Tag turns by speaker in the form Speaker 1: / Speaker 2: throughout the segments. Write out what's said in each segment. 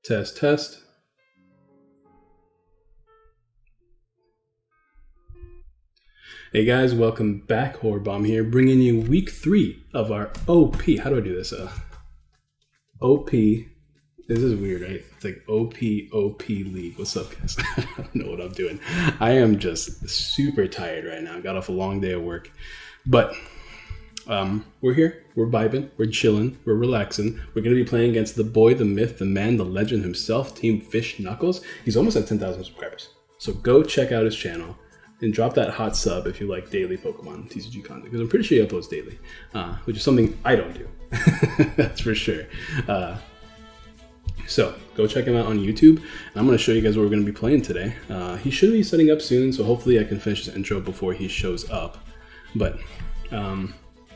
Speaker 1: Test, test. Hey guys, welcome back. Horrorbomb here, bringing you week 3 of our OP. How do I do this? OP. This is weird, right? It's like OP League. What's up, guys? I don't know what I'm doing. I am just super tired right now. I got off a long day of work. But we're here. We're vibing. We're chilling. We're relaxing. We're going to be playing against the boy, the myth, the man, the legend himself, Team Fish Knuckles. He's almost at 10,000 subscribers. So go check out his channel and drop that hot sub if you like daily Pokemon TCG content. Because I'm pretty sure he uploads daily, which is something I don't do. That's for sure. So go check him out on YouTube. And I'm going to show you guys what we're going to be playing today. He should be setting up soon, so hopefully I can finish the intro before he shows up. But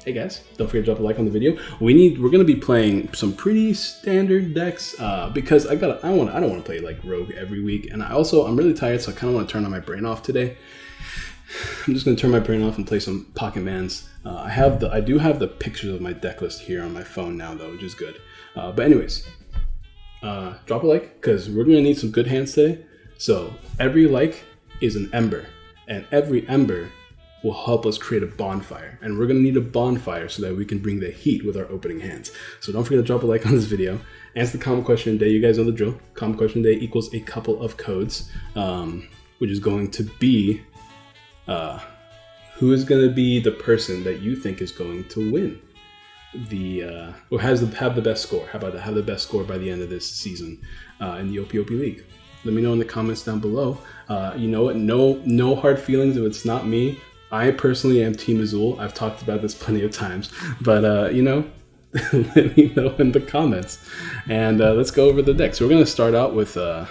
Speaker 1: hey guys, don't forget to drop a like on the video. We're going to be playing some pretty standard decks because I don't want to play like Rogue every week, and I'm really tired, so I kind of want to turn on my brain off today. I'm just going to turn my brain off and play some Pocket Mans. I do have the pictures of my deck list here on my phone now though, which is good. But anyways, drop a like because we're going to need some good hands today. So every like is an ember, and every ember will help us create a bonfire, and we're going to need a bonfire so that we can bring the heat with our opening hands. So don't forget to drop a like on this video. Answer the comment question of the day. You guys know the drill. Comment question of the day equals a couple of codes, which is going to be who is going to be the person that you think is going to win or have the best score. How about that? Have the best score by the end of this season in the OPOP League. Let me know in the comments down below. You know what? No hard feelings if it's not me. I personally am Team Azul. I've talked about this plenty of times, but let me know in the comments. And let's go over the deck. So we're going to start out with, we're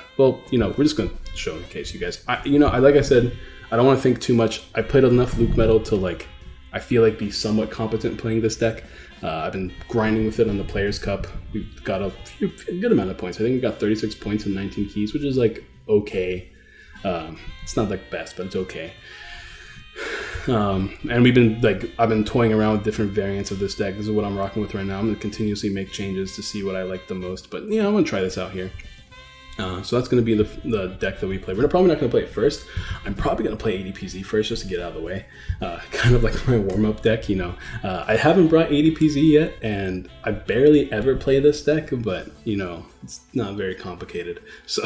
Speaker 1: just going to show in case you guys, like I said, I don't want to think too much. I played enough Luke Metal to I feel like be somewhat competent playing this deck. I've been grinding with it on the Players Cup. We've got a good amount of points. I think we got 36 points and 19 keys, which is okay. It's not best, but it's okay. And I've been toying around with different variants of this deck. This is what I'm rocking with right now. I'm going to continuously make changes to see what I like the most, but I'm going to try this out here. So that's going to be the deck that we play. We're probably not going to play it first. I'm probably going to play ADPZ first just to get out of the way. Kind of like my warm-up deck, I haven't brought ADPZ yet, and I barely ever play this deck, but, it's not very complicated. So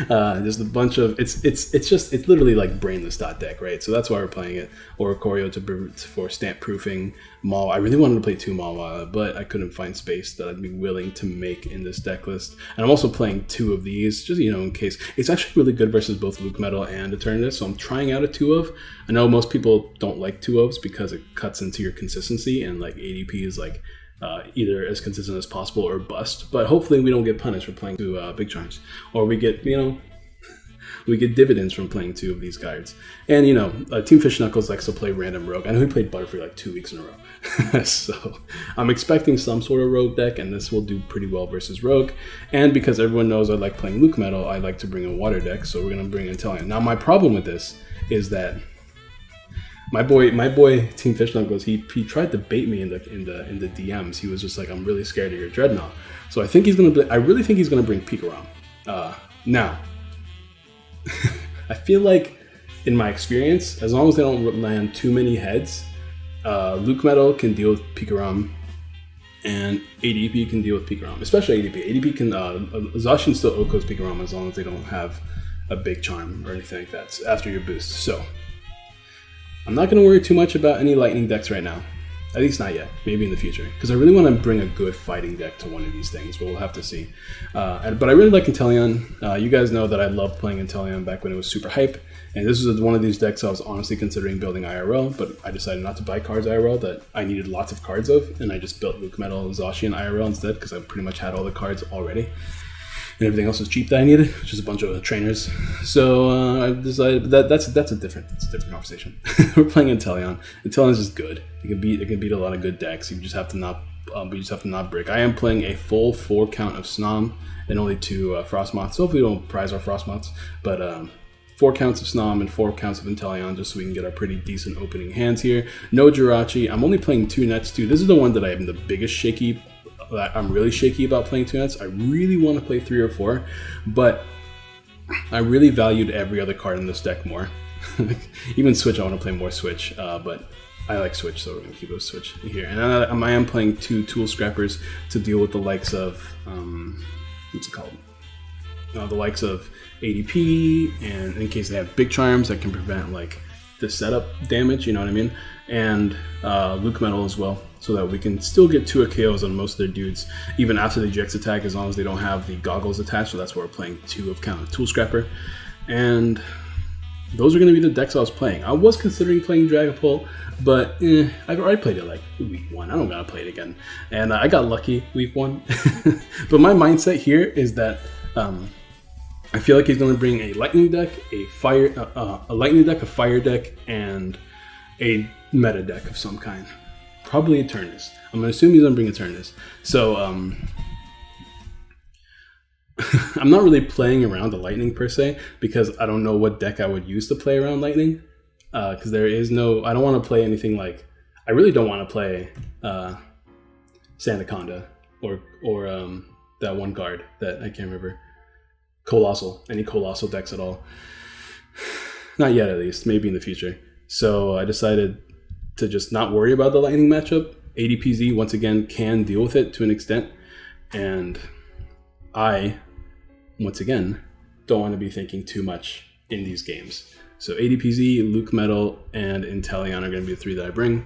Speaker 1: just a bunch of, it's literally like brainless dot deck, right? So that's why we're playing it. Or Choreo for stamp proofing. Maul. I really wanted to play 2 Maul, but I couldn't find space that I'd be willing to make in this deck list. And I'm also playing 2 of these, just, in case. It's actually really good versus both Luke Metal and Eternatus, so I'm trying out a 2-of. I know most people don't like 2-ofs because it cuts into your consistency, and ADP is either as consistent as possible or bust. But hopefully we don't get punished for playing 2 Big Charms, or we get, we get dividends from playing 2 of these cards. And, Team Fish Knuckles likes to play random Rogue. I know he played Butterfree 2 weeks in a row. So I'm expecting some sort of Rogue deck, and this will do pretty well versus Rogue. And because everyone knows I like playing Luke Metal, I like to bring a water deck, so we're going to bring Inteleon. Now, my problem with this is that my boy Team Fish Knuckles, he tried to bait me in the DMs. He was just like, I'm really scared of your Dreadnought. So I really think he's going to bring Pikarom. Now, I feel like, in my experience, as long as they don't land too many heads, Luke Metal can deal with Pikarom, and ADP can deal with Pikarom, especially ADP. ADP can, Zacian still Oko's Pikarom as long as they don't have a big charm or anything like that after your boost. So I'm not going to worry too much about any lightning decks right now. At least not yet. Maybe in the future. Because I really want to bring a good fighting deck to one of these things, but we'll have to see. But I really like Inteleon. You guys know that I loved playing Inteleon back when it was super hype. And this is one of these decks I was honestly considering building IRL, but I decided not to buy cards IRL that I needed lots of cards of, and I just built Luke Metal and Zacian IRL instead because I pretty much had all the cards already. And everything else was cheap that I needed, just a bunch of trainers. So I decided that's a different conversation. We're playing Inteleon. Inteleon's just good. It can beat a lot of good decks. You just have to not break. I am playing a full 4 count of Snom and only 2 Frostmoths. So hopefully we don't prize our Frostmoths, but 4 counts of Snom and 4 counts of Inteleon just so we can get our pretty decent opening hands here. No Jirachi. I'm only playing 2 Nets too. This is the one that I am the biggest shaky I'm really shaky about playing 2 nets. I really want to play 3 or 4, but I really valued every other card in this deck more. Even Switch, I want to play more Switch, but I like Switch, so we're going to keep it Switch here. And I am playing 2 Tool Scrappers to deal with the likes of, what's it called? The likes of ADP, and in case they have big charms that can prevent like the setup damage, you know what I mean? And Luke Metal as well, so that we can still get 2 KOs on most of their dudes, even after the GX attack, as long as they don't have the goggles attached. So that's why we're playing 2 of kind of Tool Scrapper. And those are going to be the decks I was playing. I was considering playing Dragapult, but I already played it like week 1. I don't gotta play it again. And I got lucky week 1. But my mindset here is that I feel like he's going to bring a lightning deck, a lightning deck, a fire deck, and a meta deck of some kind. Probably Eternus. I'm going to assume he's going to bring Eternus. So I'm not really playing around the lightning per se, because I don't know what deck I would use to play around lightning. Because there is no, I don't want to play anything like, I really don't want to play Sandaconda or that one card that I can't remember. Colossal, any Colossal decks at all. Not yet, at least. Maybe in the future. So I decided to just not worry about the lightning matchup. ADPZ, once again, can deal with it to an extent. And I, once again, don't want to be thinking too much in these games. So ADPZ, Luke Metal, and Inteleon are going to be the 3 that I bring.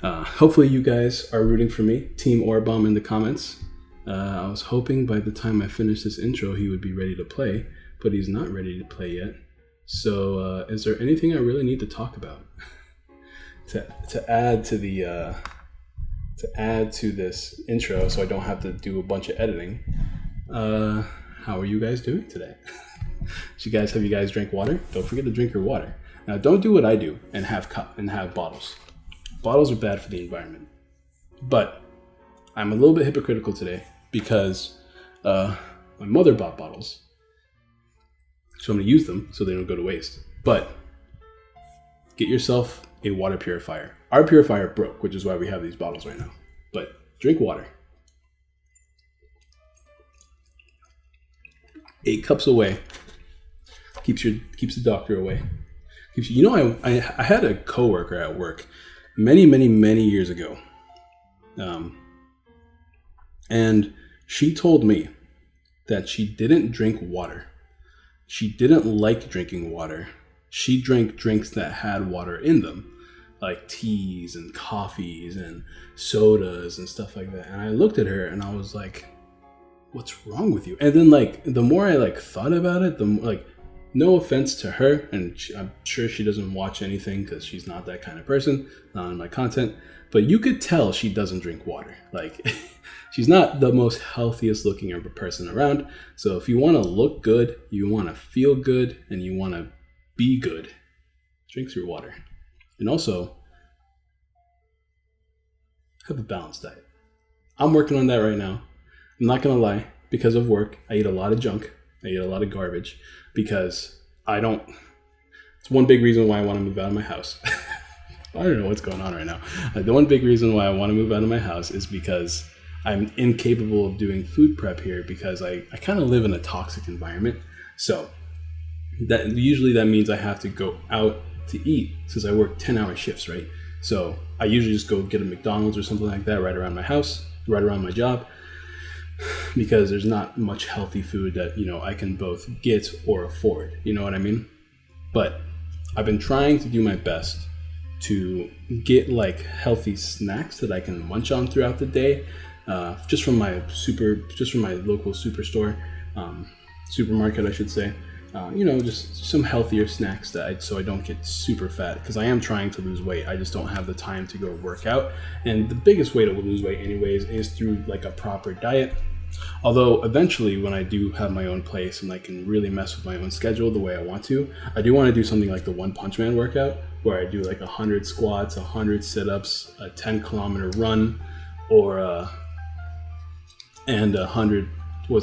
Speaker 1: Hopefully you guys are rooting for me. Team Orbomb in the comments. I was hoping by the time I finish this intro he would be ready to play, but he's not ready to play yet. So is there anything I really need to talk about to add to the this intro, so I don't have to do a bunch of editing? How are you guys doing today? Have you guys drank water? Don't forget to drink your water. Now don't do what I do and have bottles. Bottles are bad for the environment. But I'm a little bit hypocritical today because my mother bought bottles. So I'm going to use them so they don't go to waste. But get yourself a water purifier. Our purifier broke, which is why we have these bottles right now. But drink water. 8 cups away. Keeps the doctor away. I had a coworker at work many years ago. And she told me that she didn't drink water. She didn't like drinking water. She drank drinks that had water in them, like teas and coffees and sodas and stuff like that. And I looked at her and I was like, what's wrong with you? And then the more I thought about it, the more, no offense to her, and I'm sure she doesn't watch anything because she's not that kind of person, not in my content, but you could tell she doesn't drink water. She's not the most healthiest looking person around. So if you want to look good, you want to feel good, and you want to be good, drink your water. And also, have a balanced diet. I'm working on that right now. I'm not going to lie, because of work, I eat a lot of junk. I eat a lot of garbage because it's one big reason why I want to move out of my house. I don't know what's going on right now. The one big reason why I want to move out of my house is because I'm incapable of doing food prep here because I kind of live in a toxic environment. So that means I have to go out to eat since I work 10-hour shifts, right? So I usually just go get a McDonald's or something like that right around my house, right around my job, because there's not much healthy food that, I can both get or afford. You know what I mean? But I've been trying to do my best to get healthy snacks that I can munch on throughout the day, just from my local supermarket, I should say. Just some healthier snacks so I don't get super fat, because I am trying to lose weight. I just don't have the time to go work out. And the biggest way to lose weight anyways is through a proper diet. Although eventually when I do have my own place and I can really mess with my own schedule the way I want to, I do want to do something like the One Punch Man workout, where I do 100 squats, 100 sit-ups, a 10-kilometer run, or and 100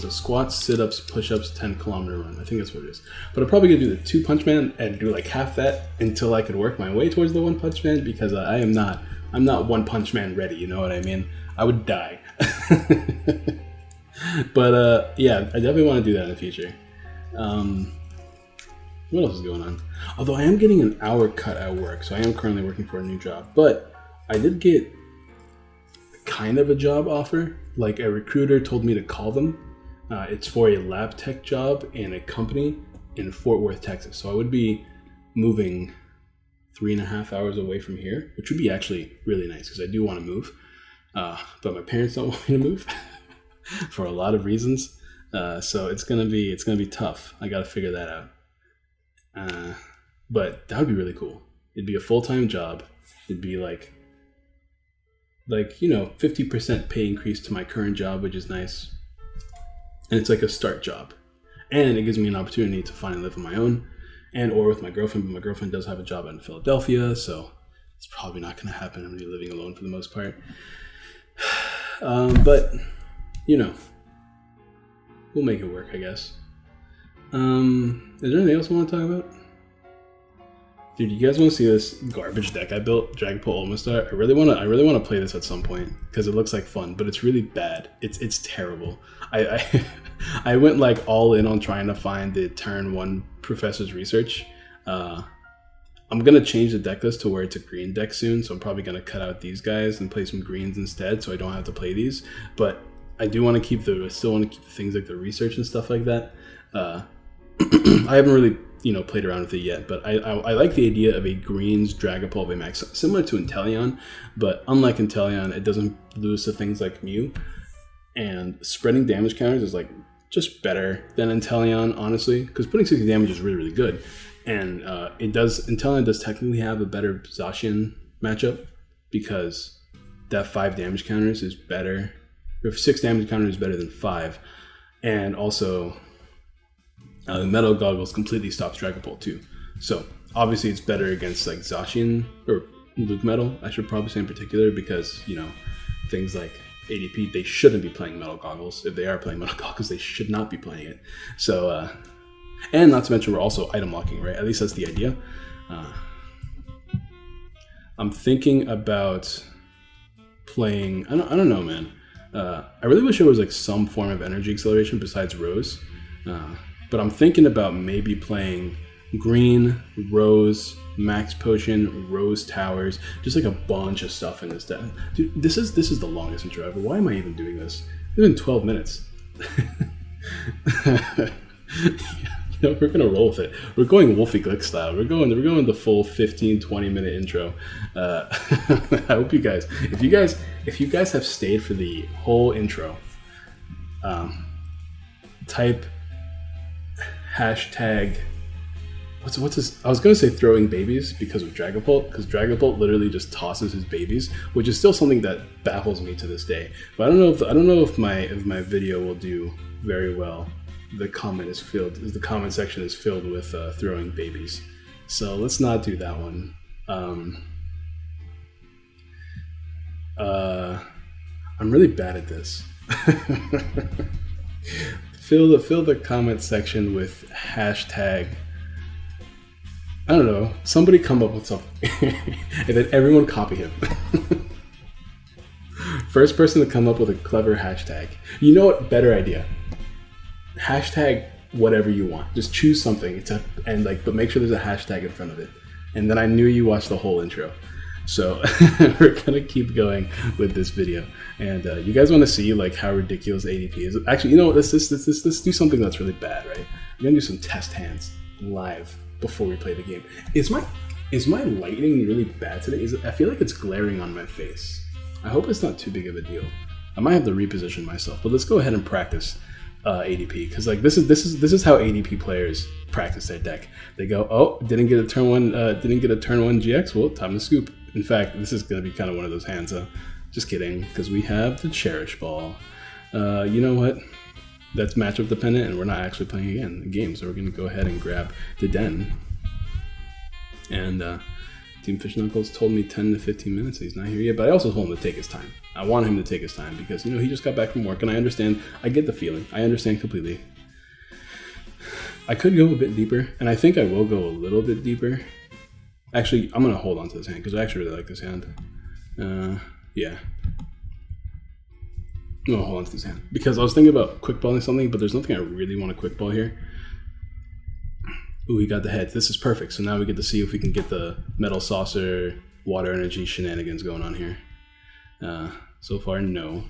Speaker 1: squats, sit-ups, push-ups, 10-kilometer run. I think that's what it is. But I'm probably gonna do the 2 Punch Man and do half that until I could work my way towards the 1 Punch Man, because I'm not 1 Punch Man ready. You know what I mean? I would die. But yeah, I definitely want to do that in the future. What else is going on? Although I am getting an hour cut at work, so I am currently working for a new job. But I did get kind of a job offer. Like a recruiter told me to call them. It's for a lab tech job in a company in Fort Worth, Texas. So I would be moving 3.5 hours away from here, which would be actually really nice because I do want to move. But my parents don't want me to move for a lot of reasons. So it's gonna be tough. I got to figure that out. But that would be really cool. It'd be a full-time job. It'd be like 50% pay increase to my current job, which is nice. And it's like a start job. And it gives me an opportunity to finally live on my own or with my girlfriend. But my girlfriend does have a job in Philadelphia, so it's probably not going to happen. I'm going to be living alone for the most part. But, we'll make it work, I guess. Is there anything else I want to talk about? Dude, you guys want to see this garbage deck I built, Dragon Ball Ultimate Star? I really want to play this at some point because it looks like fun, but it's really bad. It's terrible. I went like all in on trying to find the turn 1 Professor's Research. I'm gonna change the deck list to where it's a green deck soon, so I'm probably gonna cut out these guys and play some greens instead, so I don't have to play these. But I do want to keep things like the research and stuff like that. I haven't really played around with it yet, but I like the idea of a greens Dragon Ball VMAX, similar to Inteleon, but unlike Inteleon, it doesn't lose to things like Mew, and spreading damage counters is like just better than Inteleon, honestly, because putting 60 damage is really, really good, and Inteleon does technically have a better Zacian matchup because that 5 damage counters is better, or 6 damage counters is better than 5, and also the Metal Goggles completely stops Dragon Ball too. So obviously it's better against like Zacian or Luke Metal, I should probably say in particular, because things like ADP, they shouldn't be playing Metal Goggles. If they are playing Metal Goggles, they should not be playing it. So and not to mention we're also item locking, right? At least that's the idea. I'm thinking about playing, I don't know, man. I really wish there was like some form of energy acceleration besides Rose. But I'm thinking about maybe playing green, Rose, Max Potion, Rose Towers, just like a bunch of stuff in this deck. Dude, this is the longest intro ever. Why am I even doing this? It's been 12 minutes. We're gonna roll with it. We're going Wolfie Glick style. We're going the full 15-20 minute intro. I hope you guys, if you guys have stayed for the whole intro, type hashtag what's his, I was gonna say throwing babies because of Dragapult, because Dragapult literally just tosses his babies, which is still something that baffles me to this day. But I don't know if my video will do very well. The comment section is filled with throwing babies, so let's not do that one. I'm really bad at this. Fill the comment section with hashtag, I don't know, somebody come up with something and then everyone copy him. First person to come up with a clever hashtag. You know what? Better idea. Hashtag whatever you want. Just choose something but make sure there's a hashtag in front of it. And then I knew you watched the whole intro. So we're gonna keep going with this video, and you guys want to see like how ridiculous ADP is. Actually, let's do something that's really bad, right? We're gonna do some test hands live before we play the game. Is my lighting really bad today? I feel like it's glaring on my face. I hope it's not too big of a deal. I might have to reposition myself, but let's go ahead and practice ADP, because like this is how ADP players practice their deck. They go, oh, didn't get a turn one GX. Well, time to scoop. In fact, this is going to be kind of one of those hands. Just kidding, because we have the Cherish Ball. You know what? That's matchup dependent, and we're not actually playing again the game, so we're going to go ahead and grab the Den. And Team Fish Knuckles told me 10 to 15 minutes, and he's not here yet, but I also told him to take his time. I want him to take his time because, he just got back from work, and I understand. I get the feeling. I understand completely. I could go a bit deeper, and I think I will go a little bit deeper. Actually, I'm going to hold on to this hand because I actually really like this hand. Yeah. No, hold on to this hand. Because I was thinking about quick balling something, but there's nothing I really want to quick ball here. Ooh, we got the heads. This is perfect. So now we get to see if we can get the metal saucer, water energy shenanigans going on here. So far, no.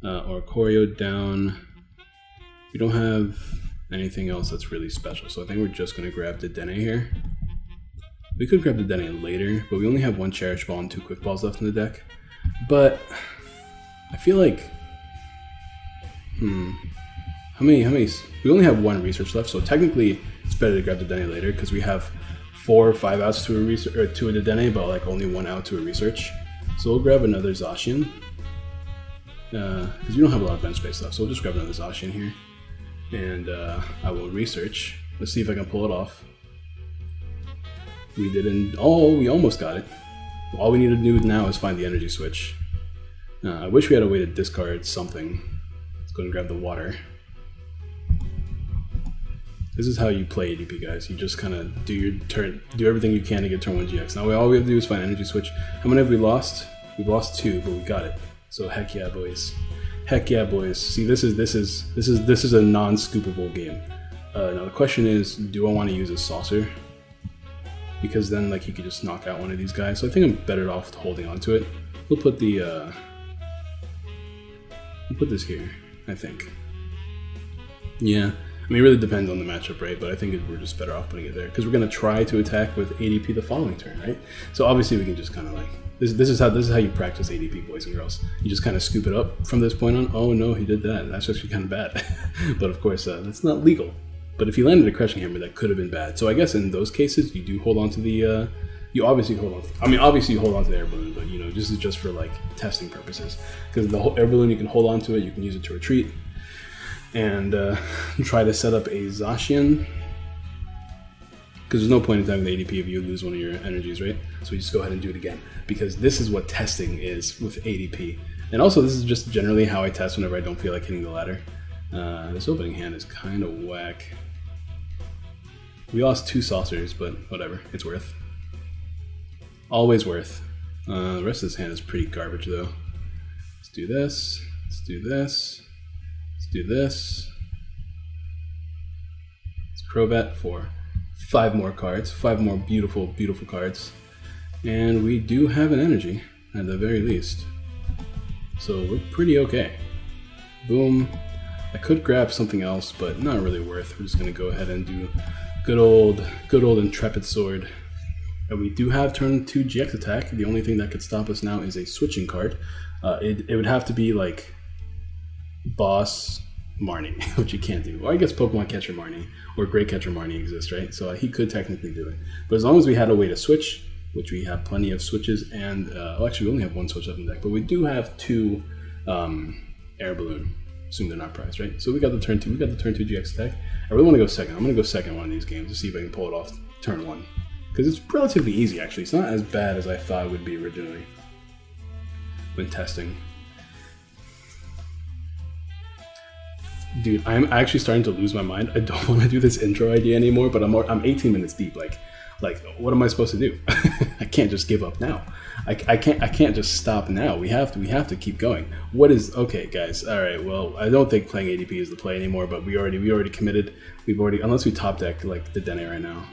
Speaker 1: Or choreo down. We don't have anything else that's really special. So I think we're just going to grab the Dene here. We could grab the Dene later, but we only have 1 Cherish Ball and 2 Quick Balls left in the deck. But I feel like, how many? We only have 1 research left, so technically it's better to grab the Dene later because we have 4 or 5 outs to a research or to a Dene, but like only 1 out to a research. So we'll grab another Zacian because we don't have a lot of bench space left. So we'll just grab another Zacian here, and I will research. Let's see if I can pull it off. We didn't. Oh, we almost got it. All we need to do now is find the energy switch. I wish we had a way to discard something. Let's go and grab the water. This is how you play ADP, guys. You just kind of do your turn, do everything you can to get turn 1 GX. Now all we have to do is find energy switch. How many have we lost? We've lost 2, but we got it. So heck yeah, boys. Heck yeah, boys. See, this is a non-scoopable game. Now the question is, do I want to use a saucer? Because then like you could just knock out one of these guys. So I think I'm better off holding on to it. We'll put the we'll put this here, I think. Yeah, I mean it really depends on the matchup, right? But I think we're just better off putting it there because we're gonna try to attack with ADP the following turn, right? So obviously we can just kind of like this is how you practice ADP, boys and girls. You just kind of scoop it up from this point on. Oh no, he did that. That's actually kind of bad. But of course that's not legal. But if you landed a Crushing Hammer, that could have been bad. So I guess in those cases, you do hold on to the, you obviously hold on. Obviously you hold on to the air balloon, but you know, this is just for like testing purposes. Because the whole air balloon, you can hold on to it, you can use it to retreat, and try to set up a Zacian. Because there's no point in attacking the ADP if you lose one of your energies, right? So you just go ahead and do it again. Because this is what testing is with ADP. And also this is just generally how I test whenever I don't feel like hitting the ladder. This opening hand is kind of whack. We lost 2 saucers, but whatever, it's worth. Always worth. The rest of this hand is pretty garbage though. Let's do this, let's do this, let's do this. Let's Crobat for 5 more cards, 5 more beautiful, beautiful cards. And we do have an energy, at the very least. So we're pretty okay. Boom. I could grab something else, but not really worth. We're just gonna go ahead and do good old Intrepid Sword. And we do have turn 2 GX attack. The only thing that could stop us now is a switching card. It would have to be like Boss Marnie, which you can't do. Or I guess Pokemon Catcher Marnie or Great Catcher Marnie exists, right? So he could technically do it. But as long as we had a way to switch, which we have plenty of switches, and actually we only have 1 switch up in the deck, but we do have 2 air balloon. Assume they're not prized, right? So we got the turn 2. We got the turn 2 GX attack. I really want to go second. I'm going to go second one of these games to see if I can pull it off turn 1. Because it's relatively easy, actually. It's not as bad as I thought it would be originally when testing. Dude, I'm actually starting to lose my mind. I don't want to do this intro idea anymore, but I'm 18 minutes deep. Like, what am I supposed to do? I can't just give up now. I can't just stop now. We have to keep going. Okay, guys. All right. Well, I don't think playing ADP is the play anymore. But we already committed. Unless we top deck like the Dene right now.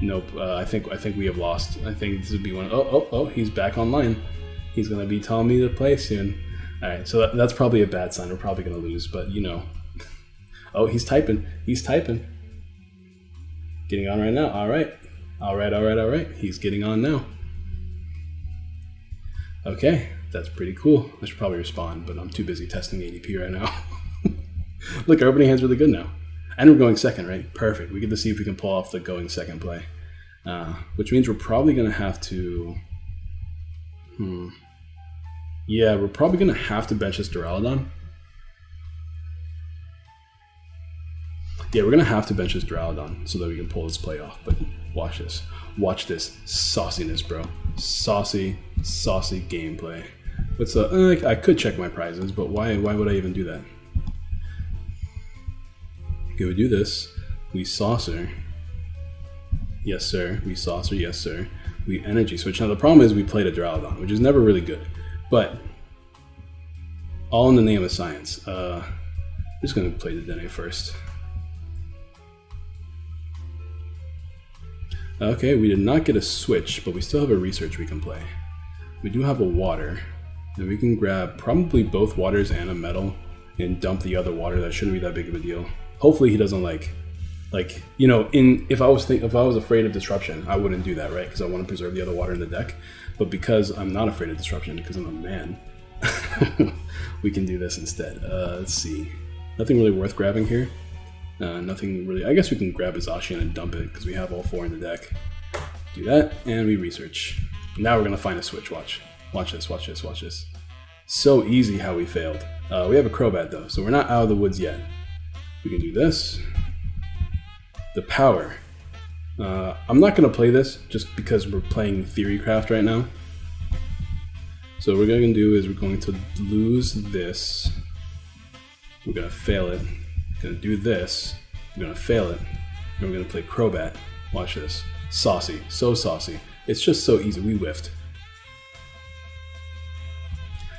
Speaker 1: Nope. I think we have lost. I think this would be one. Oh! He's back online. He's gonna be telling me to play soon. All right. So that's probably a bad sign. We're probably gonna lose. But you know. Oh, he's typing. Getting on right now. All right. He's getting on now. Okay, that's pretty cool. I should probably respond, but I'm too busy testing ADP right now. Look, our opening hand's really good now. And we're going second, right? Perfect. We get to see if we can pull off the going second play. Which means we're probably going to have to... Yeah, we're probably going to have to bench this Duraludon. Yeah, we're going to have to bench this Duraludon so that we can pull this play off. But watch this. Watch this sauciness, bro. Saucy gameplay. What's I could check my prizes, but why would I even do that? Okay, we do this. We saucer. Yes, sir. We saucer. Yes, sir. We energy switch. Now, the problem is we played a Duraludon, which is never really good. But All in the name of science. I'm just going to play the Dene first. Okay, we did not get a switch, but we still have a research we can play. We do have a water, and we can grab probably both waters and a metal and dump the other water. That shouldn't be that big of a deal. Hopefully he doesn't like you know, if I was afraid of disruption, I wouldn't do that, right? Because I want to preserve the other water in the deck. But because I'm not afraid of disruption, because I'm a man, we can do this instead. Let's see. Nothing really worth grabbing here. Nothing really. I guess we can grab a Zacian and dump it because we have all 4 in the deck. Do that, and we research. Now we're gonna find a switch. Watch this. Watch this. Watch this. So easy how we failed. We have a Crobat though, so we're not out of the woods yet. We can do this. The power. I'm not gonna play this just because we're playing Theorycraft right now. So what we're going to do is we're going to lose this. We're going to fail it. We're going to do this. We're going to fail it. And we're going to play Crobat. Watch this. Saucy. So saucy. It's just so easy. We whiffed.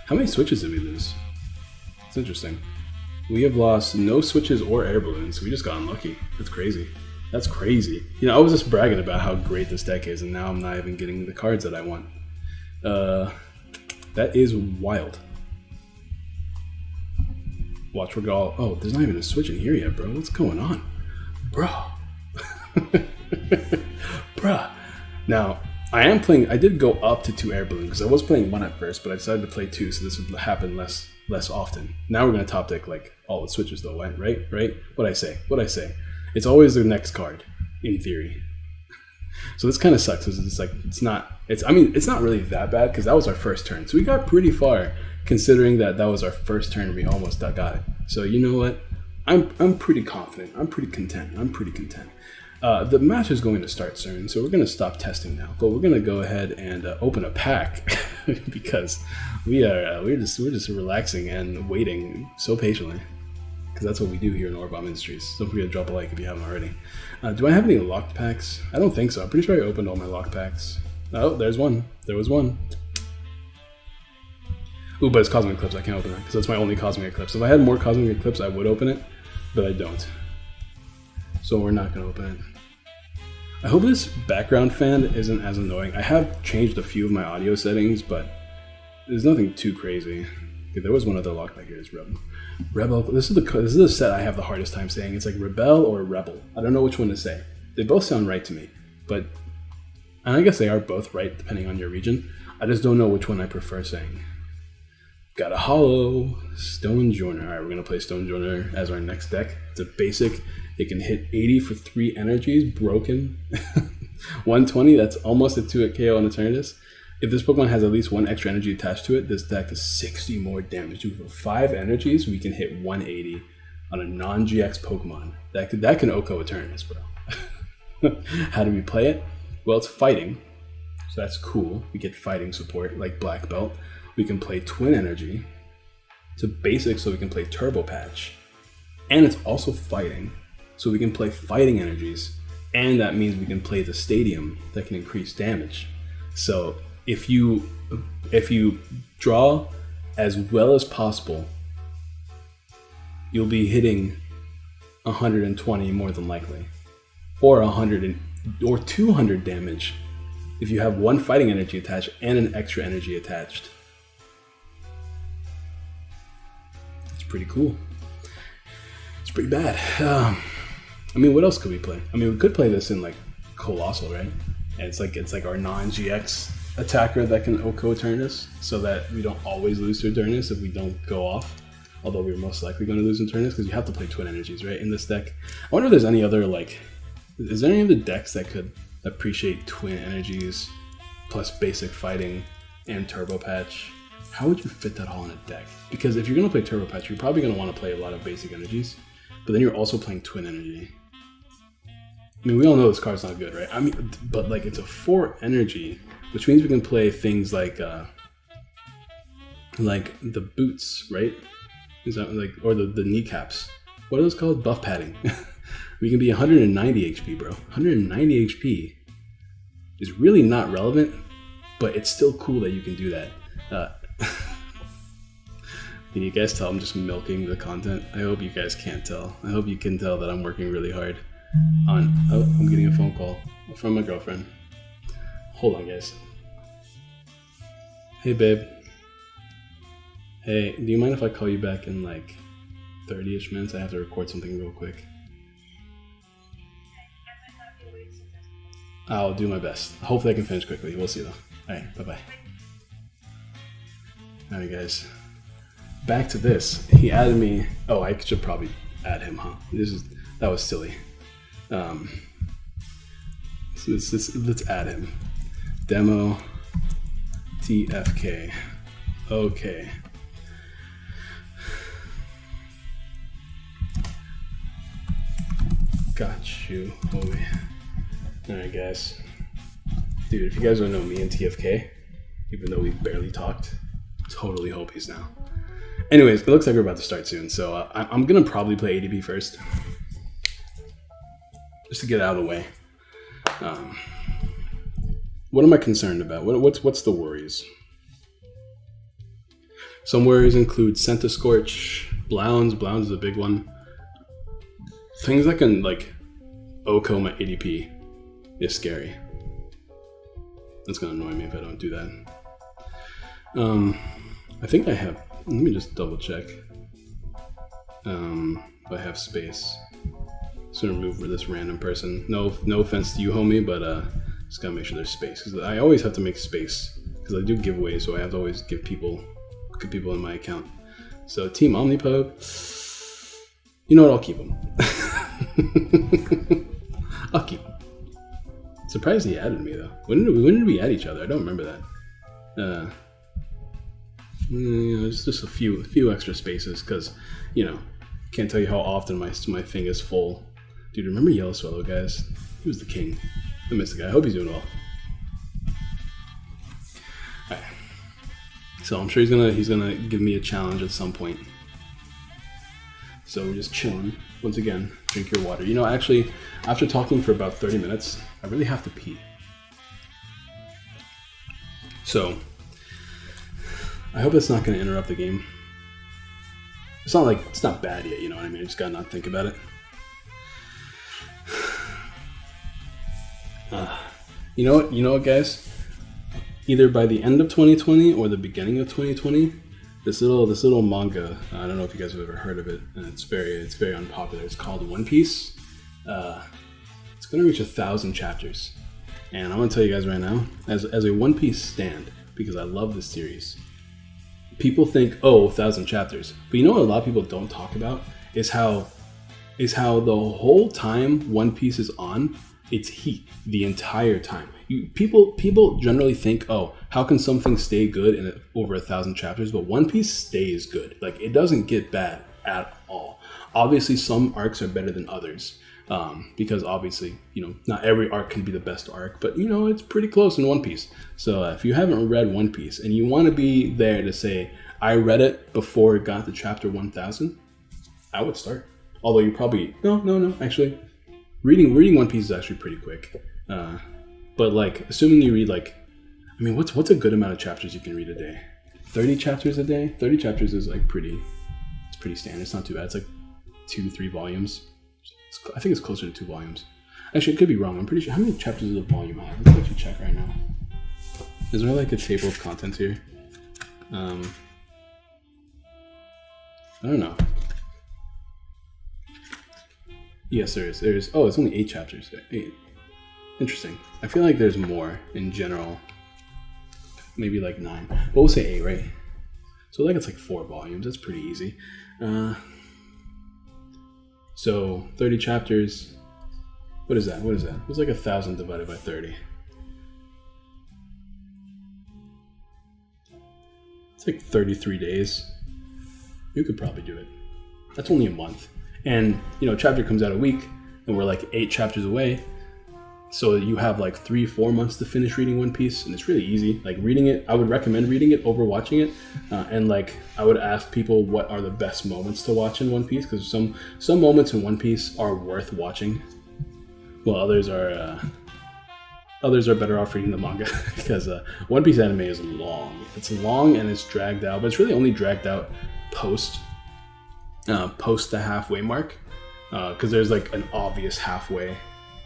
Speaker 1: How many switches did we lose? It's interesting. We have lost no switches or air balloons. We just got unlucky. That's crazy. That's crazy. You know, I was just bragging about how great this deck is, and now I'm not even getting the cards that I want. That is wild. Watch, we're all. Oh, there's not even a switch in here yet, bro. What's going on? Bro. Bruh. Now, I did go up to 2 air balloons because I was playing 1 at first, but I decided to play 2, so this would happen less often. Now we're going to top deck like all the switches though, right? What'd I say? It's always the next card, in theory. So this kind of sucks. It's not really that bad because that was our first turn. So we got pretty far considering that was our first turn and we almost got it. So you know what? I'm pretty confident. I'm pretty content. The match is going to start soon, so we're going to stop testing now. But we're going to go ahead and open a pack because we're just relaxing and waiting so patiently. Because that's what we do here in OPOP Industries. Don't forget to drop a like if you haven't already. Do I have any locked packs? I don't think so. I'm pretty sure I opened all my locked packs. Oh, there's one. There was one. Ooh, but it's Cosmic Eclipse. I can't open that because that's my only Cosmic Eclipse. If I had more Cosmic Eclipse, I would open it, but I don't. So we're not going to open it. I hope this background fan isn't as annoying. I have changed a few of my audio settings, but there's nothing too crazy. Okay, there was one other lock back here. It's Rebel. This is the set I have the hardest time saying. It's like Rebel or Rebel. I don't know which one to say. They both sound right to me, and I guess they are both right depending on your region. I just don't know which one I prefer saying. Got a holo Stone Joiner. All right, we're gonna play Stone Joiner as our next deck. It's a basic. It can hit 80 for 3 energies, broken. 120. That's almost a 2 KO on Eternatus. If this Pokemon has at least 1 extra energy attached to it, this deck is 60 more damage. For 5 energies, we can hit 180 on a non-GX Pokemon. That can OHKO Eternatus, bro. How do we play it? Well, it's fighting, so that's cool. We get fighting support like Black Belt. We can play Twin Energy. It's a basic, so we can play Turbo Patch. And it's also fighting, so we can play fighting energies. And that means we can play the Stadium that can increase damage. So if you draw as well as possible, you'll be hitting 120 more than likely, or 100 or 200 damage if you have 1 fighting energy attached and an extra energy attached. It's pretty cool. It's pretty bad. I mean, what else could we play? I mean, we could play this in like Colossal, right? And it's like our non-GX attacker that can OHKO Eternatus, so that we don't always lose to Eternatus if we don't go off. Although we're most likely going to lose Eternatus because you have to play Twin Energies, right? In this deck. I wonder if there's any other is there any other decks that could appreciate Twin Energies plus basic fighting and Turbo Patch? How would you fit that all in a deck? Because if you're going to play Turbo Patch, you're probably going to want to play a lot of basic energies, but then you're also playing Twin Energy. I mean, we all know this card's not good, right? I mean, but like it's a 4 energy, which means we can play things like the boots, right? Is that or the kneecaps? What are those called? Buff padding. We can be 190 HP, bro. 190 HP is really not relevant, but it's still cool that you can do that. Can you guys tell I'm just milking the content? I hope you guys can't tell. I hope you can tell that I'm working really hard on... Oh, I'm getting a phone call from my girlfriend. Hold on, guys. Hey, babe. Hey, do you mind if I call you back in like 30-ish minutes? I have to record something real quick. I'll do my best. Hopefully I can finish quickly. We'll see though. Alright, bye-bye. Alright, guys. Back to this. He added me. Oh, I should probably add him, huh? That was silly. So let's add him. Demo TFK. Okay. Got you, homie. Alright, guys. Dude, if you guys don't know me and TFK, even though we barely talked, totally hopies now. Anyways, it looks like we're about to start soon, so I'm gonna probably play ADP first, just to get out of the way. What am I concerned about? What's the worries? Some worries include Centiscorch, Blounds. Blounds is a big one. Things that can like OCO my ADP is scary. That's gonna annoy me if I don't do that. I think I have. Let me just double check. If I have space. Just gonna remove this random person. No offense to you, homie, but just gotta make sure there's space because I always have to make space because I do giveaways, so I have to always give people in my account. So Team Omnipug, you know what? I'll keep them. I'll keep them. Surprised he added me though. When did we add each other? I don't remember that. It's just a few extra spaces because can't tell you how often my thing is full. Dude, remember Yellow Swallow, guys? He was the king. I miss the guy. I hope he's doing well. Alright. So I'm sure he's gonna give me a challenge at some point. So we're just chilling. Once again, drink your water. Actually, after talking for about 30 minutes, I really have to pee. So I hope it's not gonna interrupt the game. It's not bad yet, you know what I mean? I just gotta not think about it. You know what, guys? Either by the end of 2020 or the beginning of 2020, this little manga. I don't know if you guys have ever heard of it, and it's very unpopular. It's called One Piece. It's gonna reach 1,000 chapters, and I'm gonna tell you guys right now, as a One Piece stand, because I love this series. People think, 1,000 chapters, but you know what a lot of people don't talk about is how the whole time One Piece is on, it's heat the entire time. People generally think, how can something stay good in over 1,000 chapters? But One Piece stays good. Like, it doesn't get bad at all. Obviously, some arcs are better than others, because obviously, not every arc can be the best arc, but it's pretty close in One Piece. So if you haven't read One Piece and you want to be there to say, I read it before it got to chapter 1,000, I would start. Although you probably no. Actually, reading One Piece is actually pretty quick. But assuming you read what's a good amount of chapters you can read a day? 30 chapters a day. 30 chapters is pretty standard. It's not too bad. It's 2-3 volumes. I think it's closer to 2 volumes. Actually, it could be wrong. I'm pretty sure. How many chapters does a volume have? Let's actually check right now. Is there a table of contents here? I don't know. Yes, there is. There's. Oh, it's only 8 chapters. 8. Interesting. I feel like there's more in general. Maybe 9. But we'll say 8, right? So it's 4 volumes. That's pretty easy. So 30 chapters. What is that? It's 1,000 divided by 30. It's 33 days. You could probably do it. That's only a month. And, a chapter comes out a week, and we're 8 chapters away. So you have 3-4 months to finish reading One Piece, and it's really easy. Reading it, I would recommend reading it over watching it. And I would ask people what are the best moments to watch in One Piece, because some moments in One Piece are worth watching, while others are better off reading the manga because One Piece anime is long. It's long and it's dragged out, but it's really only dragged out post the halfway mark, because there's like an obvious halfway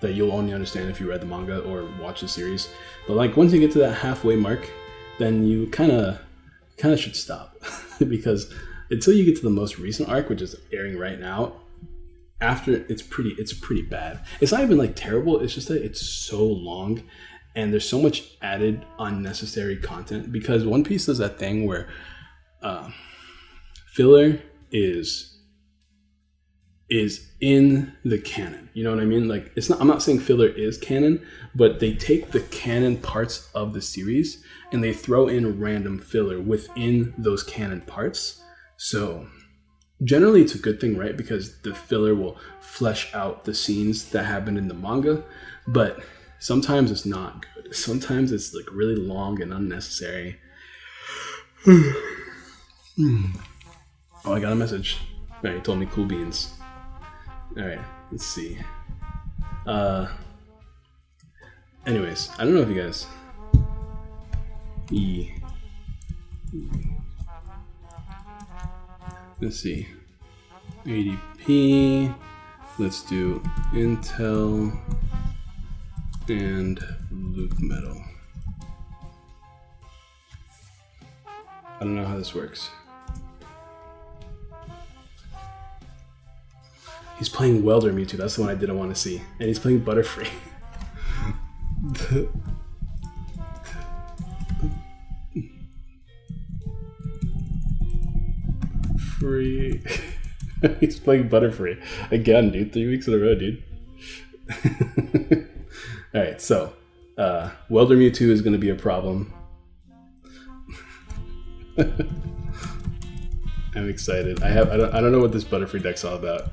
Speaker 1: that you'll only understand if you read the manga or watch the series. But like once you get to that halfway mark, then you kind of should stop because until you get to the most recent arc, which is airing right now, after it's pretty bad. It's not even like terrible. It's just that it's so long, and there's so much added unnecessary content. Because One Piece does that thing where filler is in the canon. You know what I mean? Like it's not. I'm not saying filler is canon, but they take the canon parts of the series and they throw in random filler within those canon parts. So generally it's a good thing, right? Because the filler will flesh out the scenes that happen in the manga, but sometimes it's not good. Sometimes it's like really long and unnecessary. Oh, I got a message. All right, he told me cool beans. All right, let's see. Anyways, I don't know if you guys... Let's see. ADP. Let's do Intel and loop metal. I don't know how this works. He's playing Welder Mewtwo. That's the one I didn't want to see. And he's playing Butterfree. Free. He's playing Butterfree again, dude. 3 weeks in a row, dude. All right, so Welder Mewtwo is going to be a problem. I'm excited. I don't know what this Butterfree deck's all about.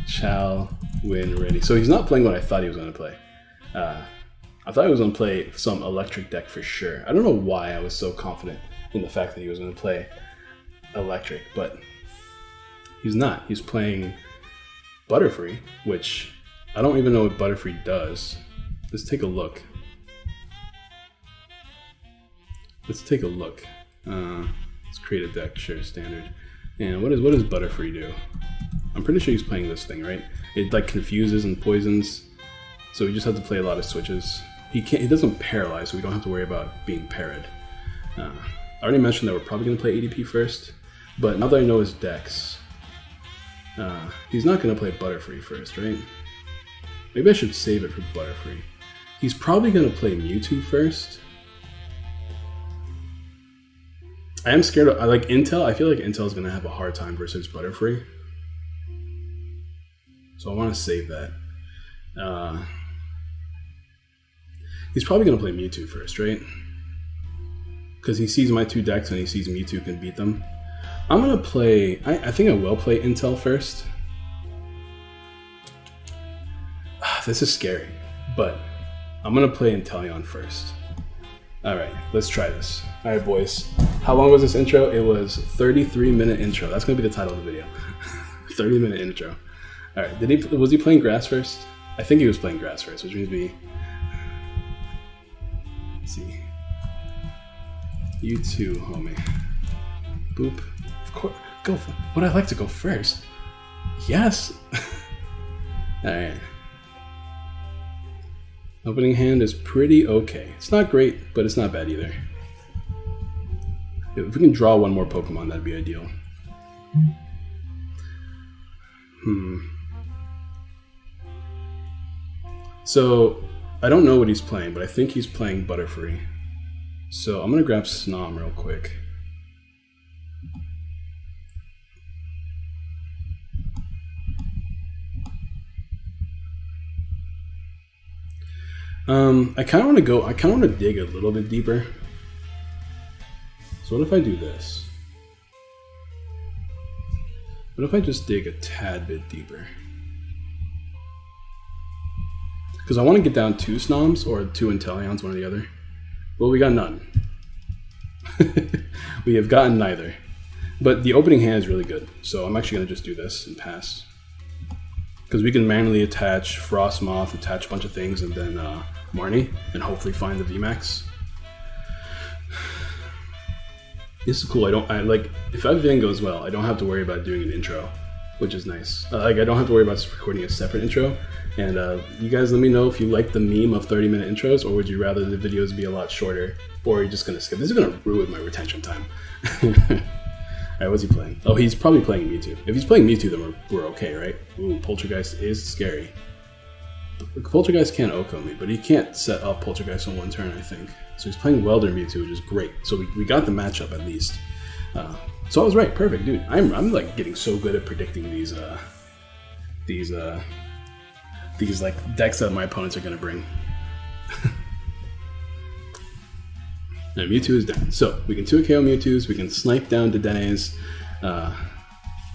Speaker 1: Shall win ready. So he's not playing what I thought he was going to play. I thought he was going to play some electric deck for sure. I don't know why I was so confident in the fact that he was going to play electric, but he's not. He's playing Butterfree, which I don't even know what Butterfree does. Let's take a look. Let's create a deck, share standard. And what does Butterfree do? I'm pretty sure he's playing this thing, right? It like confuses and poisons, so we just have to play a lot of switches. He doesn't paralyze, so we don't have to worry about being parried. I already mentioned that we're probably going to play ADP first, but now that I know his decks, he's not going to play Butterfree first, right? Maybe I should save it for Butterfree. He's probably going to play Mewtwo first. I am scared of, I like Intel. I feel like Intel's going to have a hard time versus Butterfree. So I want to save that. He's probably going to play Mewtwo first, right? Because he sees my two decks and he sees Mewtwo can beat them. I'm going to play... I think I will play Intel first. This is scary, but I'm going to play Inteleon first. Alright, let's try this. Alright, boys. How long was this intro? It was 33-minute intro. That's going to be the title of the video. 30-minute intro. Alright, was he playing grass first? I think he was playing grass first, which means let's see. You too, homie. Boop. Of course. Go. Would I like to go first? Yes. Alright. Opening hand is pretty okay. It's not great, but it's not bad either. If we can draw one more Pokemon, that'd be ideal. So, I don't know what he's playing, but I think he's playing Butterfree. So, I'm going to grab Snom real quick. I kind of want to dig a little bit deeper. So what if I do this? What if I just dig a tad bit deeper? Because I want to get down 2 Snoms or 2 Inteleons, one or the other. Well, we got none. We have gotten neither. But the opening hand is really good, so I'm actually going to just do this and pass. Because we can manually attach Frostmoth, attach a bunch of things, and then Marnie, and hopefully find the VMAX. This is cool. I like, if everything goes well, I don't have to worry about doing an intro, which is nice. Like, I don't have to worry about recording a separate intro. And you guys let me know if you like the meme of 30-minute intros, or would you rather the videos be a lot shorter, or are you just going to skip? This is going to ruin my retention time. Alright, what's he playing? Oh, he's probably playing Mewtwo. If he's playing Mewtwo, then we're okay, right? Ooh, Poltergeist is scary. Poltergeist can't OHKO me, but he can't set up Poltergeist on one turn, I think. So he's playing Welder Mewtwo, which is great. So we got the matchup at least. So I was right, perfect, dude. I'm like getting so good at predicting these like decks that my opponents are gonna bring. Now Mewtwo is down, so we can 2-KO Mewtwo's, we can snipe down Dedenne's. I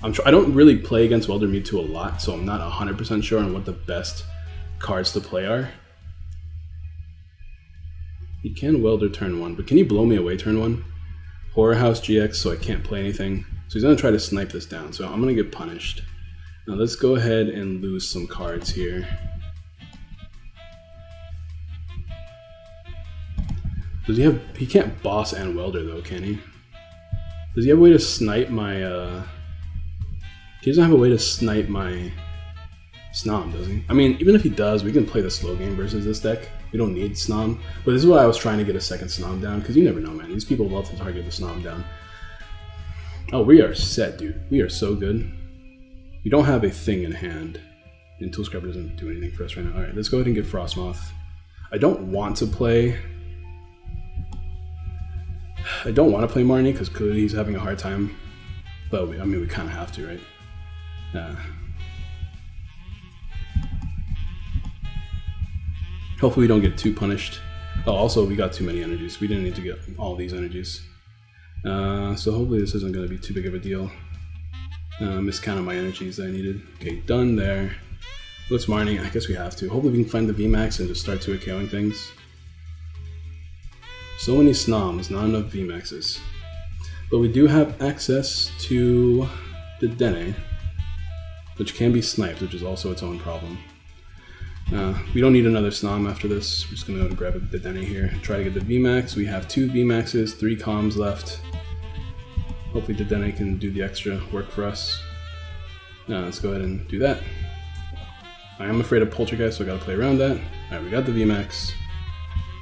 Speaker 1: don't really play against Welder Mewtwo a lot, so I'm not 100% sure on what the best cards to play are. He can Welder turn 1, but can he blow me away turn 1? Horror House GX, so I can't play anything. So he's gonna try to snipe this down, so I'm gonna get punished. Now let's go ahead and lose some cards here. Does he have, he can't boss and Welder though, can he? Does he have a way to snipe my, he doesn't have a way to snipe my Snom, does he? I mean, even if he does, we can play the slow game versus this deck. We don't need Snom. But this is why I was trying to get a second Snom down, because you never know, man. These people love to target the Snom down. Oh, we are set, dude. We are so good. We don't have a thing in hand. And Tool Scrubber doesn't do anything for us right now. Alright, let's go ahead and get Frostmoth. I don't want to play Marnie, because clearly he's having a hard time. But, I mean, we kind of have to, right? Hopefully we don't get too punished. Oh, also we got too many energies. We didn't need to get all these energies. So hopefully this isn't going to be too big of a deal. Miscounted my energies that I needed. Okay, done there. Let's Marnie. I guess we have to. Hopefully we can find the VMAX and just start 2-KOing things. So many Snoms, not enough VMAXs. But we do have access to the Dene, which can be sniped, which is also its own problem. We don't need another Snom after this. We're just going to go and grab the Dene here. Try to get the VMAX. We have 2 VMAXs, 3 comms left. Hopefully the Dene can do the extra work for us. Let's go ahead and do that. I am afraid of Poltergeist, so I got to play around that. Alright, we got the VMAX.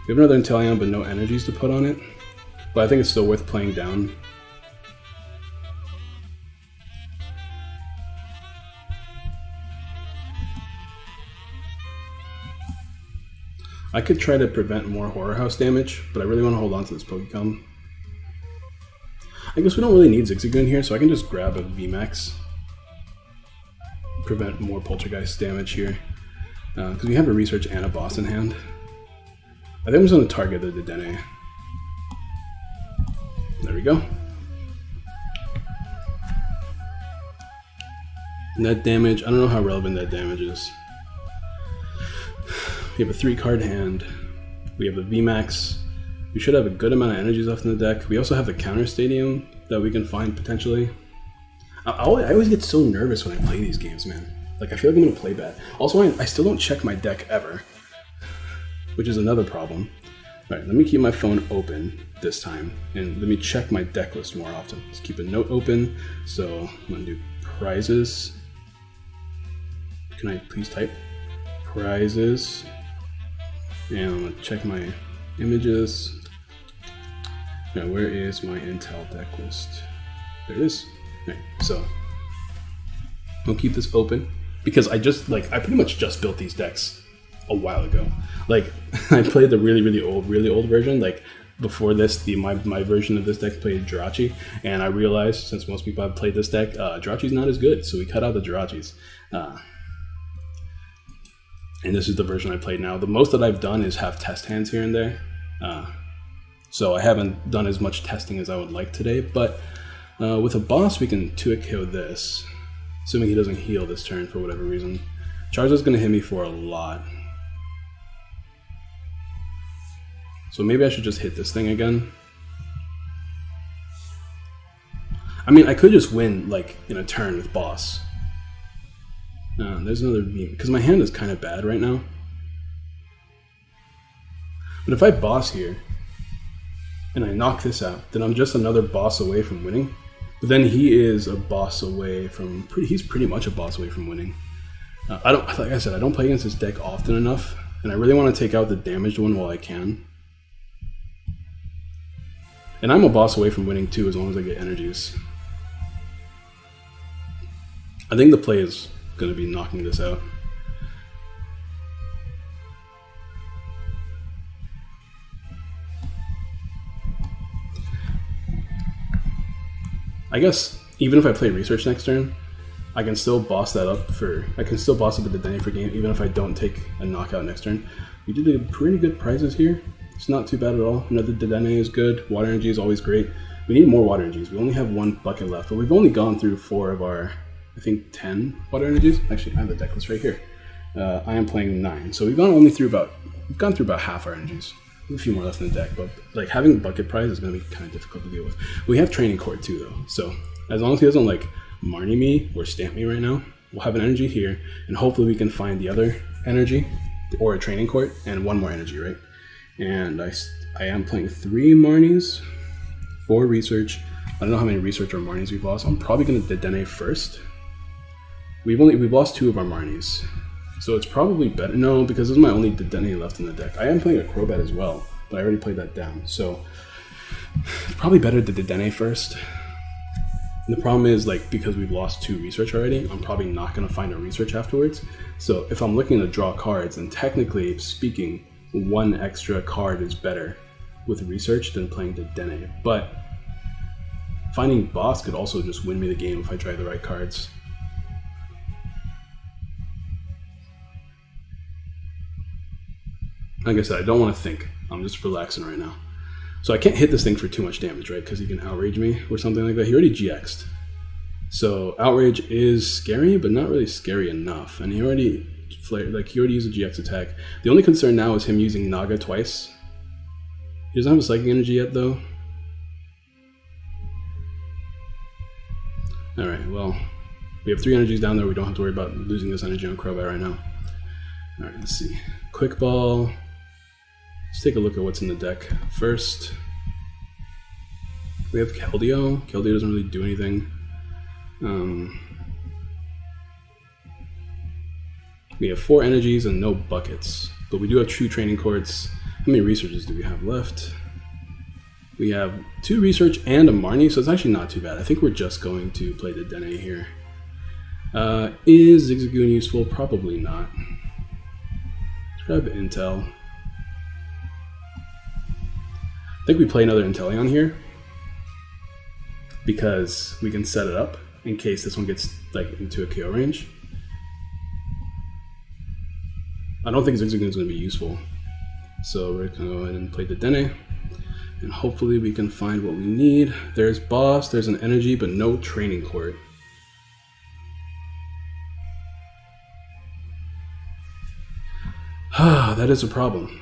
Speaker 1: We have another Inteleon, but no energies to put on it. But I think it's still worth playing down. I could try to prevent more Horror House damage, but I really want to hold on to this Pokecom. I guess we don't really need Zigzagoon here, so I can just grab a VMAX. Prevent more Poltergeist damage here. Because we have a Research and a Boss in hand. I think I'm just going to target the Dene. There we go. Net damage, I don't know how relevant that damage is. We have a 3-card hand. We have a VMAX. We should have a good amount of energies left in the deck. We also have the counter stadium that we can find potentially. I always get so nervous when I play these games, man. Like, I feel like I'm going to play bad. Also, I still don't check my deck ever, which is another problem. Alright, let me keep my phone open this time, and let me check my deck list more often. Let's keep a note open. So, I'm going to do prizes. Can I please type? Prizes. And I'm going to check my images. Now, where is my Intel deck list? There it is. Alright, so I'll keep this open because I pretty much just built these decks a while ago. Like, I played the really old version. Like, before this, my version of this deck played Jirachi, and I realized, since most people have played this deck, Jirachi's not as good, so we cut out the Jirachis. And this is the version I played now. The most that I've done is have test hands here and there. So I haven't done as much testing as I would like today, but with a boss we can 2-KO this, assuming he doesn't heal this turn for whatever reason. Charizard's going to hit me for a lot. So maybe I should just hit this thing again. I mean, I could just win, like, in a turn with boss. There's another V, because my hand is kind of bad right now. But if I boss here, and I knock this out, then I'm just another boss away from winning. But then he is a boss away from, he's pretty much a boss away from winning. Like I said, I don't play against this deck often enough, and I really want to take out the damaged one while I can. And I'm a boss away from winning too, as long as I get energies. I think the play is going to be knocking this out. I guess even if I play research next turn, I can still boss that up I can still boss up the Dene for game, even if I don't take a knockout next turn. We did a pretty good prizes here. It's not too bad at all. Another Dene is good. Water energy is always great. We need more water energies. We only have 1 bucket left, but we've only gone through 4 of our, I think, 10 water energies. Actually, I have the deck list right here. I am playing 9, so we've gone through about half our energies. A few more left in the deck, but like having bucket prize is going to be kind of difficult to deal with. We have training court too, though, so as long as he doesn't like Marnie me or stamp me right now, we'll have an energy here, and hopefully we can find the other energy or a training court and 1 more energy, right? And I am playing 3 Marnies, 4 research. I don't know how many research or Marnies we've lost. I'm probably going to Dene first. We've lost 2 of our Marnies. So it's probably better, no, because this is my only Dene left in the deck. I am playing a Crobat as well, but I already played that down. So it's probably better to Dene first. And the problem is, like, because we've lost 2 research already, I'm probably not going to find a research afterwards. So if I'm looking to draw cards, then technically speaking, 1 extra card is better with research than playing Dene. But finding boss could also just win me the game if I try the right cards. Like I said, I don't want to think. I'm just relaxing right now. So I can't hit this thing for too much damage, right? Because he can outrage me or something like that. He already GX'd. So outrage is scary, but not really scary enough. And he already used a GX attack. The only concern now is him using Naga twice. He doesn't have a psychic energy yet, though. Alright, well, we have 3 energies down there. We don't have to worry about losing this energy on Crobat right now. Alright, let's see. Quick Ball. Let's take a look at what's in the deck first. We have Keldeo. Keldeo doesn't really do anything. We have 4 energies and no buckets, but we do have 2 training courts. How many researches do we have left? We have 2 research and a Marnie, so it's actually not too bad. I think we're just going to play the Dene here. Is Zigzagoon useful? Probably not. Let's grab Intel. I think we play another Inteleon here because we can set it up in case this one gets like into a KO range. I don't think Zigzagoon is going to be useful, so we're going to go ahead and play the Dene, and hopefully we can find what we need. There's boss, there's an energy, but no training court. That is a problem.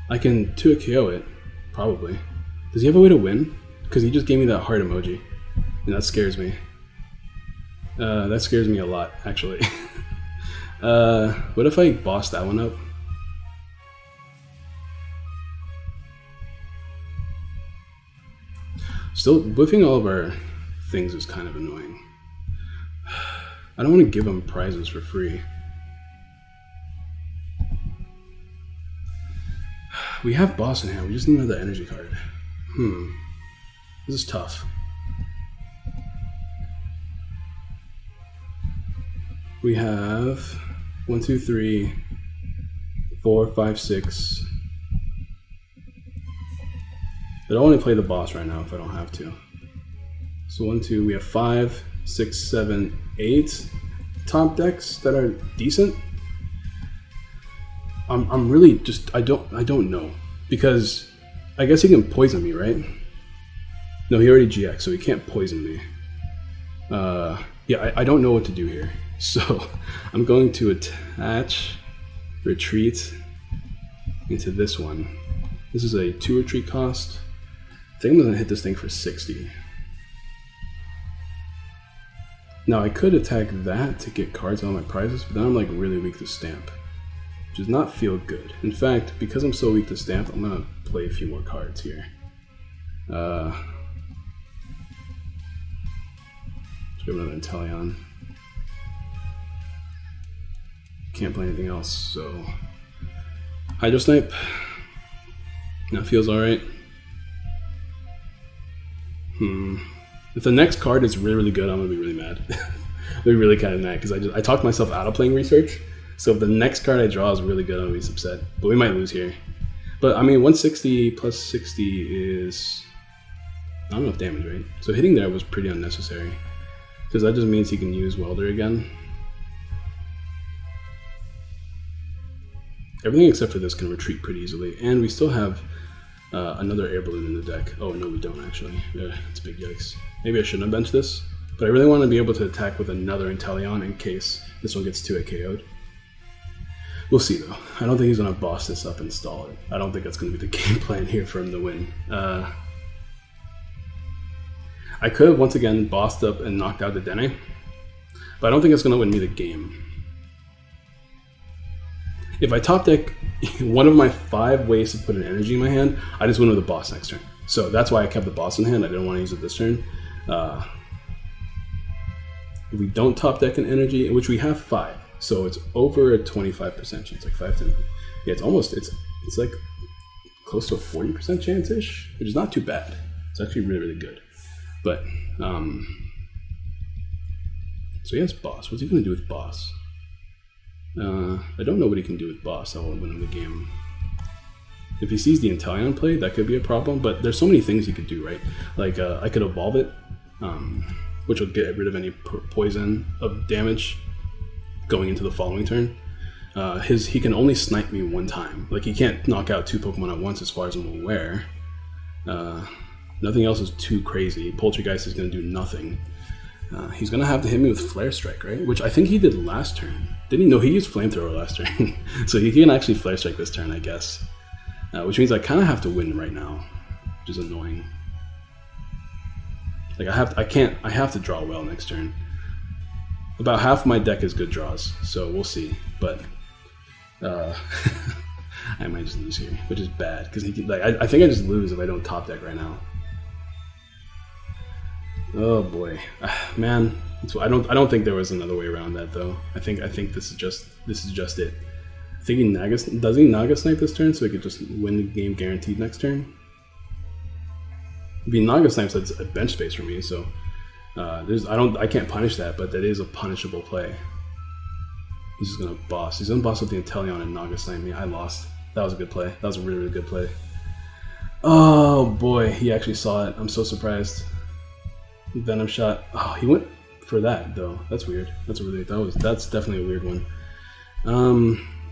Speaker 1: I can 2-KO it, probably. Does he have a way to win? Because he just gave me that heart emoji, and that scares me. That scares me a lot, actually. What if I boss that one up? Still, whiffing all of our things is kind of annoying. I don't want to give him prizes for free. We have boss in hand, we just need another energy card. This is tough. We have 1, 2, 3, 4, 5, 6. I don't want to play the boss right now if I don't have to. So 1, 2, we have 5, 6, 7, 8 top decks that are decent. I'm really just I don't know, because I guess he can poison me, right? No, he already GX, so he can't poison me. Yeah, I don't know what to do here. So I'm going to attach retreat into this one. This is a 2 retreat cost. I think I'm gonna hit this thing for 60. Now I could attack that to get cards on my prizes, but then I'm like really weak to stamp. does not feel good. In fact, because I'm so weak to stamp, I'm gonna play a few more cards here. Let's give another Inteleon. Can't play anything else, so Hydro Snipe. That feels alright. If the next card is really, really good, I'm gonna be really mad. I'll be really kind of mad because I talked myself out of playing Research. So if the next card I draw is really good, I'm gonna be upset. But we might lose here. But I mean, 160 plus 60 is not enough damage, right? So hitting there was pretty unnecessary because that just means he can use Welder again. Everything except for this can retreat pretty easily, and we still have another air balloon in the deck. Oh no, we don't actually. It's big yikes. Maybe I shouldn't have benched this, but I really want to be able to attack with another Inteleon in case this one gets 2-hit KO'd. We'll see though. I don't think he's going to boss this up and stall it. I don't think that's going to be the game plan here for him to win. I could have once again bossed up and knocked out the Dene, but I don't think it's going to win me the game. If I top deck one of my 5 ways to put an energy in my hand, I just win with a boss next turn. So that's why I kept the boss in hand. I didn't want to use it this turn. If we don't top deck an energy, which we have 5, so it's over a 25% chance, like 5 to, yeah, it's like close to a 40% chance-ish, which is not too bad. It's actually really, really good. But, so he has boss. What's he going to do with boss? I don't know what he can do with boss that will win him the game. If he sees the Inteleon play, that could be a problem, but there's so many things he could do, right? Like, I could evolve it, which will get rid of any poison of damage going into the following turn. He can only snipe me 1 time. Like, he can't knock out 2 Pokemon at once as far as I'm aware. Nothing else is too crazy. Poltergeist is going to do nothing. He's going to have to hit me with Flare Strike, right? Which I think he did last turn. Didn't he? No, he used Flamethrower last turn. So he can actually Flare Strike this turn, I guess. Which means I kind of have to win right now, which is annoying. Like, I have to draw well next turn. About half my deck is good draws, so we'll see. But I might just lose here, which is bad because I think I just lose if I don't top deck right now. Oh boy, man. I don't think there was another way around that though. I think this is just it. I think does he Naga Snipe this turn so he could just win the game guaranteed next turn? If he Naga Snipes, that's a bench space for me. So I can't punish that, but that is a punishable play. He's just gonna boss. He's gonna boss with the Inteleon and Naga Snipe me. I lost. That was a good play. That was a really, really good play. Oh boy, he actually saw it. I'm so surprised. Venom Shot. Oh, he went for that though. That's weird. That's definitely a weird one.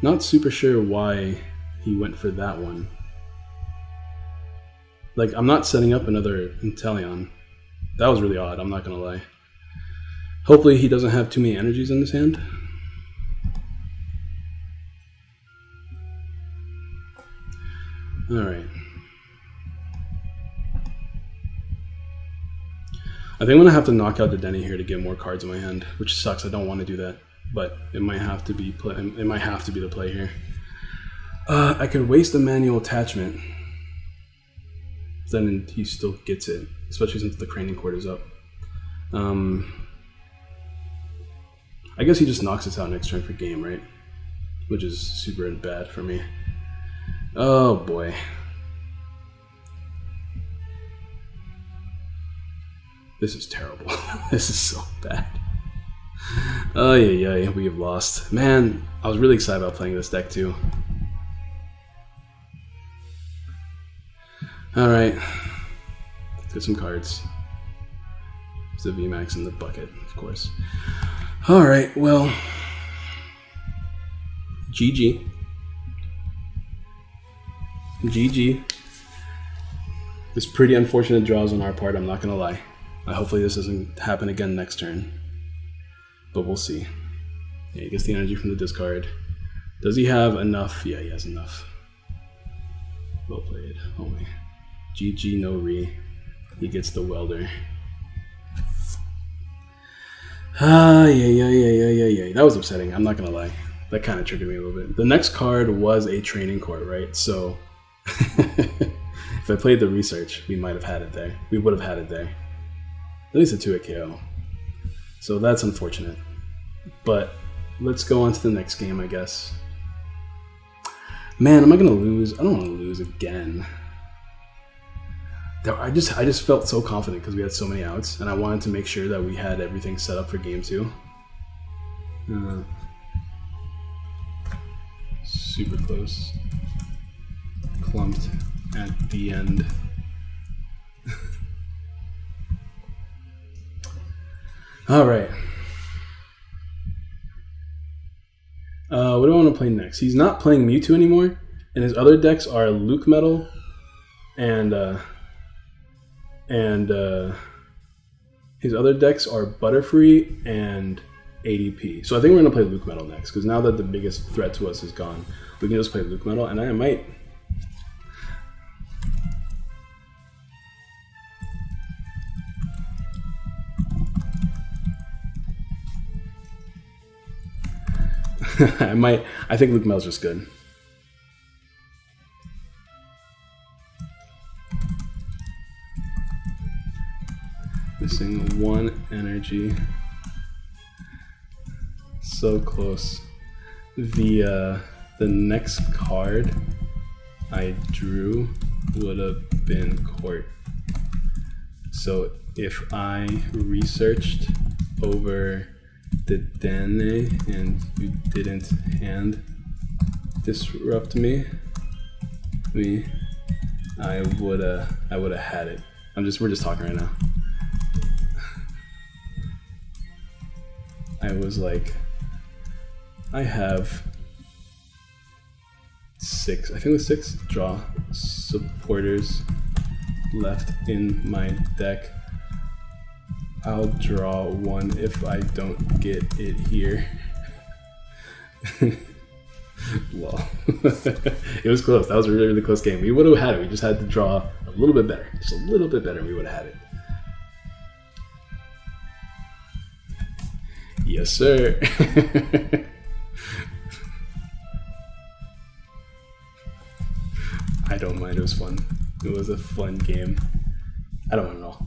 Speaker 1: Not super sure why he went for that one. Like, I'm not setting up another Inteleon. That was really odd, I'm not gonna lie. Hopefully he doesn't have too many energies in his hand. Alright. I think I'm gonna have to knock out the Dene here to get more cards in my hand, which sucks. I don't want to do that, but it might have to be the play here. I could waste a manual attachment, then he still gets it, especially since the Craning Cord is up. I guess he just knocks us out next turn for game, right? Which is super bad for me. Oh boy. This is terrible. This is so bad. Oh yeah, we have lost. Man, I was really excited about playing this deck too. Alright. Let's get some cards. There's the VMAX in the bucket, of course. Alright, well. GG. GG. It's pretty unfortunate draws on our part, I'm not gonna lie. Hopefully this doesn't happen again next turn. But we'll see. Yeah, he gets the energy from the discard. Does he have enough? Yeah, he has enough. Well played, homie. GG, no re. He gets the Welder. Yeah. That was upsetting, I'm not gonna lie. that kind of triggered me a little bit. The next card was a training court, right? So if I played the research, we might have had it there. We would have had it there. At least a 2-hit KO. So that's unfortunate. But let's go on to the next game, I guess. Man, am I gonna lose? I don't want to lose again. I just felt so confident because we had so many outs, and I wanted to make sure that we had everything set up for game 2. Super close. Clumped at the end. All right. What do I want to play next? He's not playing Mewtwo anymore, and his other decks are Luke Metal and his other decks are Butterfree and ADP. So I think we're going to play Luke Metal next, because now that the biggest threat to us is gone, we can just play Luke Metal, and I might... I think Luke Metal's just good. Missing 1 energy. So close. The next card I drew would have been Court. So if I researched over the Dane and you didn't hand disrupt me, I would have had it. We're just talking right now. I was like, I have 6, I think it was 6 draw supporters left in my deck. I'll draw 1 if I don't get it here. Lol. It was close. That was a really, really close game. We would have had it. We just had to draw a little bit better. Just a little bit better, and we would have had it. Yes, sir. I don't mind. It was fun. It was a fun game. I don't know.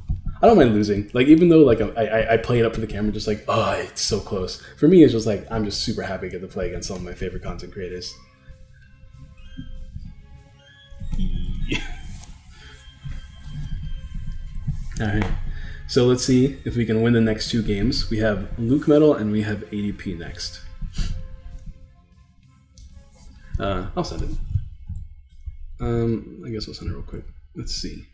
Speaker 1: I don't mind losing. Like, even though like I play it up for the camera, just like, oh, it's so close. For me, it's just like I'm just super happy to get to play against some of my favorite content creators. All right. So let's see if we can win the next 2 games. We have Luke Metal and we have ADP next. I'll send it. I guess I'll send it real quick. Let's see.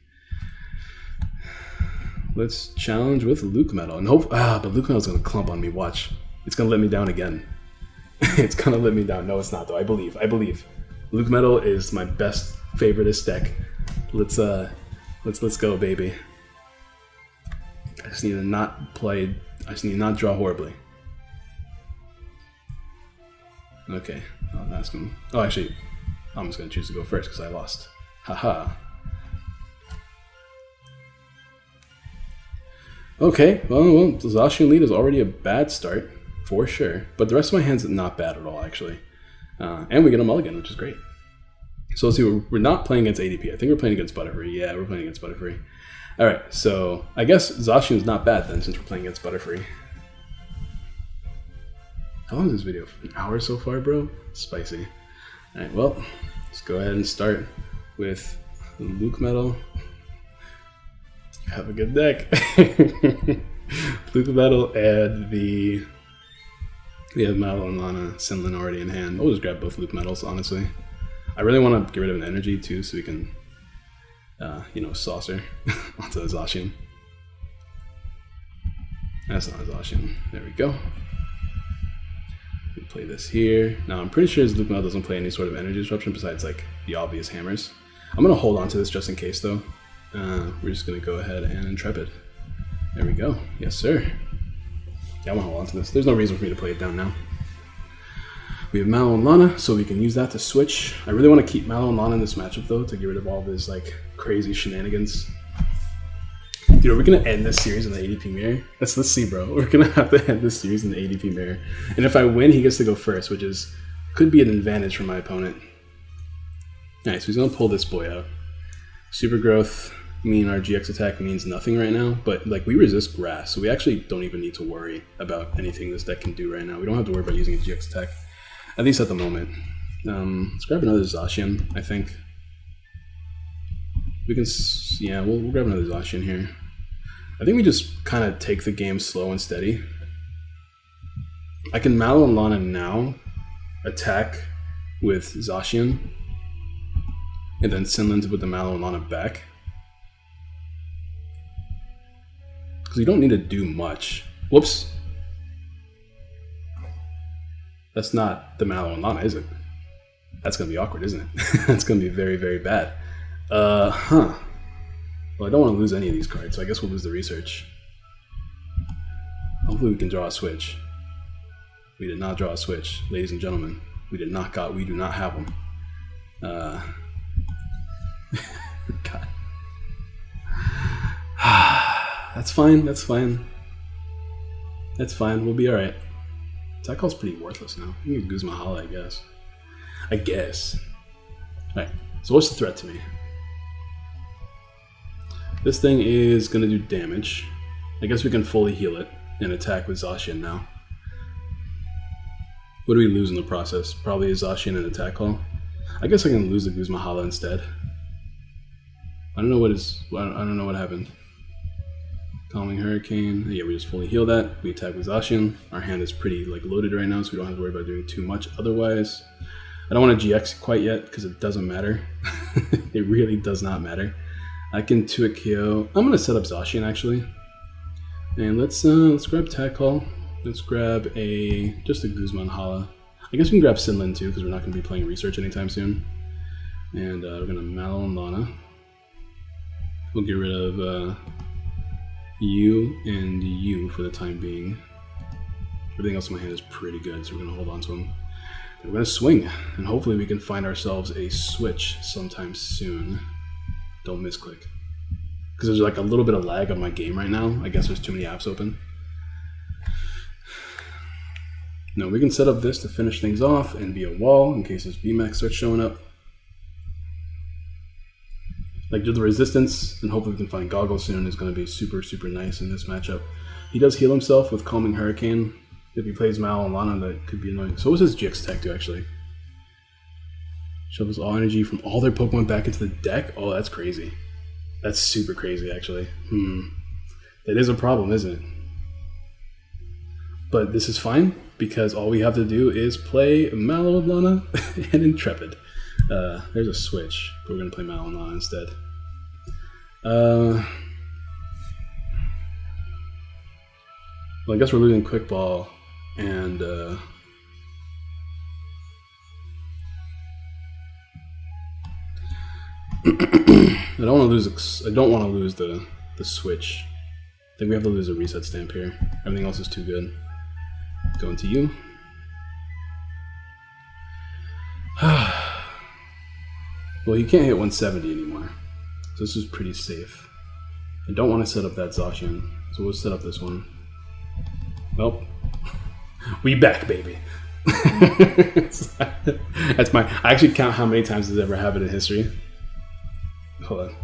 Speaker 1: Let's challenge with Luke Metal and hope. But Luke Metal's gonna clump on me. Watch. It's gonna let me down again. It's gonna let me down. No, it's not though. I believe. Luke Metal is my best favoriteest deck. Let's go, baby. I just need to not play. I just need to not draw horribly. Okay, I'll ask him. Oh, actually, I'm just gonna choose to go first because I lost. Haha. Okay, well, the Zacian lead is already a bad start, for sure. But the rest of my hand's not bad at all, actually. And we get a mulligan, which is great. So let's see, we're not playing against ADP. I think we're playing against Butterfree. Yeah, we're playing against Butterfree. All right, so I guess Zacian's not bad then, since we're playing against Butterfree. How long is this video? An hour so far, bro? Spicy. All right, well, let's go ahead and start with Luke Metal. Have a good deck. Luke Metal and we have Mallow and Lana, Sinlin already in hand. We'll just grab both Luke Metals, honestly. I really want to get rid of an energy too, so we can, saucer onto the Zacian. That's not a Zacian. There we go. We play this here. Now I'm pretty sure his Luke Metal doesn't play any sort of energy disruption besides like the obvious hammers. I'm gonna hold on to this just in case though. We're just gonna go ahead and Intrepid. There we go. Yes, sir. Yeah, I want to hold on to this. There's no reason for me to play it down now. We have Mallow and Lana, so we can use that to switch. I really want to keep Mallow and Lana in this matchup though, to get rid of all this like crazy shenanigans. Dude, are we gonna end this series in the ADP mirror? Let's see, bro. We're gonna have to end this series in the ADP mirror. And if I win, he gets to go first, which could be an advantage for my opponent. Alright, so he's gonna pull this boy out. Super growth, our GX attack means nothing right now, but like we resist grass, so we actually don't even need to worry about anything this deck can do right now. We don't have to worry about using a GX attack, at least at the moment. Let's grab another Zacian, I think. We can, yeah, we'll grab another Zacian here. I think we just kind of take the game slow and steady. I can Mallow and Lana now, attack with Zacian, and then Sinlin to put the Mallow and Lana back. Because you don't need to do much. Whoops. That's not the Mallow and Lana, is it? That's going to be awkward, isn't it? That's going to be very, very bad. Well, I don't want to lose any of these cards, so I guess we'll lose the research. Hopefully we can draw a switch. We did not draw a switch, ladies and gentlemen. We do not have them. God. That's fine, that's fine. That's fine, we'll be alright. That call's pretty worthless now. We can use Guzmahala, I guess. Alright, so what's the threat to me? This thing is going to do damage. I guess we can fully heal it and attack with Zacian now. What do we lose in the process? Probably a Zacian and attack call. I guess I can lose the Guzmahala instead. I don't know what happened. Calming Hurricane. Yeah, we just fully heal that. We attack with Zacian. Our hand is pretty loaded right now, so we don't have to worry about doing too much otherwise. I don't want to GX quite yet because it doesn't matter. It really does not matter. I can 2-hit KO. I'm gonna set up Zacian actually, and let's grab Tag Call. Let's grab just a Guzmahala. I guess we can grab Sinlin too because we're not gonna be playing Research anytime soon. And we're gonna Mallow and Lana. We'll get rid of you and you for the time being. Everything else in my hand is pretty good, so we're gonna hold on to them. And we're gonna swing, and hopefully we can find ourselves a switch sometime soon. Don't misclick. Because there's like a little bit of lag on my game right now. I guess there's too many apps open. No, we can set up this to finish things off and be a wall in case this VMAX starts showing up. Like, do the resistance, and hopefully we can find Goggle soon. Is going to be super, super nice in this matchup. He does heal himself with Calming Hurricane. If he plays Mallow and Lana, that could be annoying. So what does his GX tech do, actually? Shovels all energy from all their Pokemon back into the deck? Oh, that's crazy. That's super crazy, actually. That is a problem, isn't it? But this is fine, because all we have to do is play Mallow and Lana and Intrepid. There's a switch, but we're going to play Mallow and Lana instead. Well, I guess we're losing Quick Ball, and I don't want to lose the switch. I think we have to lose a reset stamp here. Everything else is too good. Going to you. Well, you can't hit 170 anymore, so this is pretty safe. I don't want to set up that Zacian, so we'll set up this one. Well, we back, baby. That's I actually count how many times this ever happened in history. Hold on.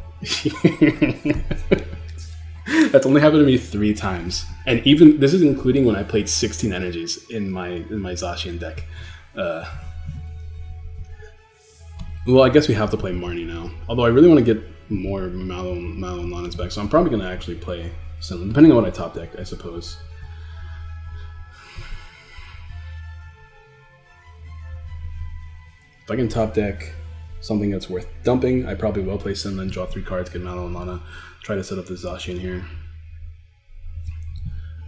Speaker 1: That's only happened to me 3 times, and even this is including when I played 16 energies in my Zacian deck. Well, I guess we have to play Marnie now. Although I really want to get more Mallow and Lana's back, so I'm probably going to actually play Sinlin, depending on what I top deck, I suppose. If I can top deck something that's worth dumping, I probably will play Sinlin, draw 3 cards, get Mallow and Lana, try to set up the Zacian here.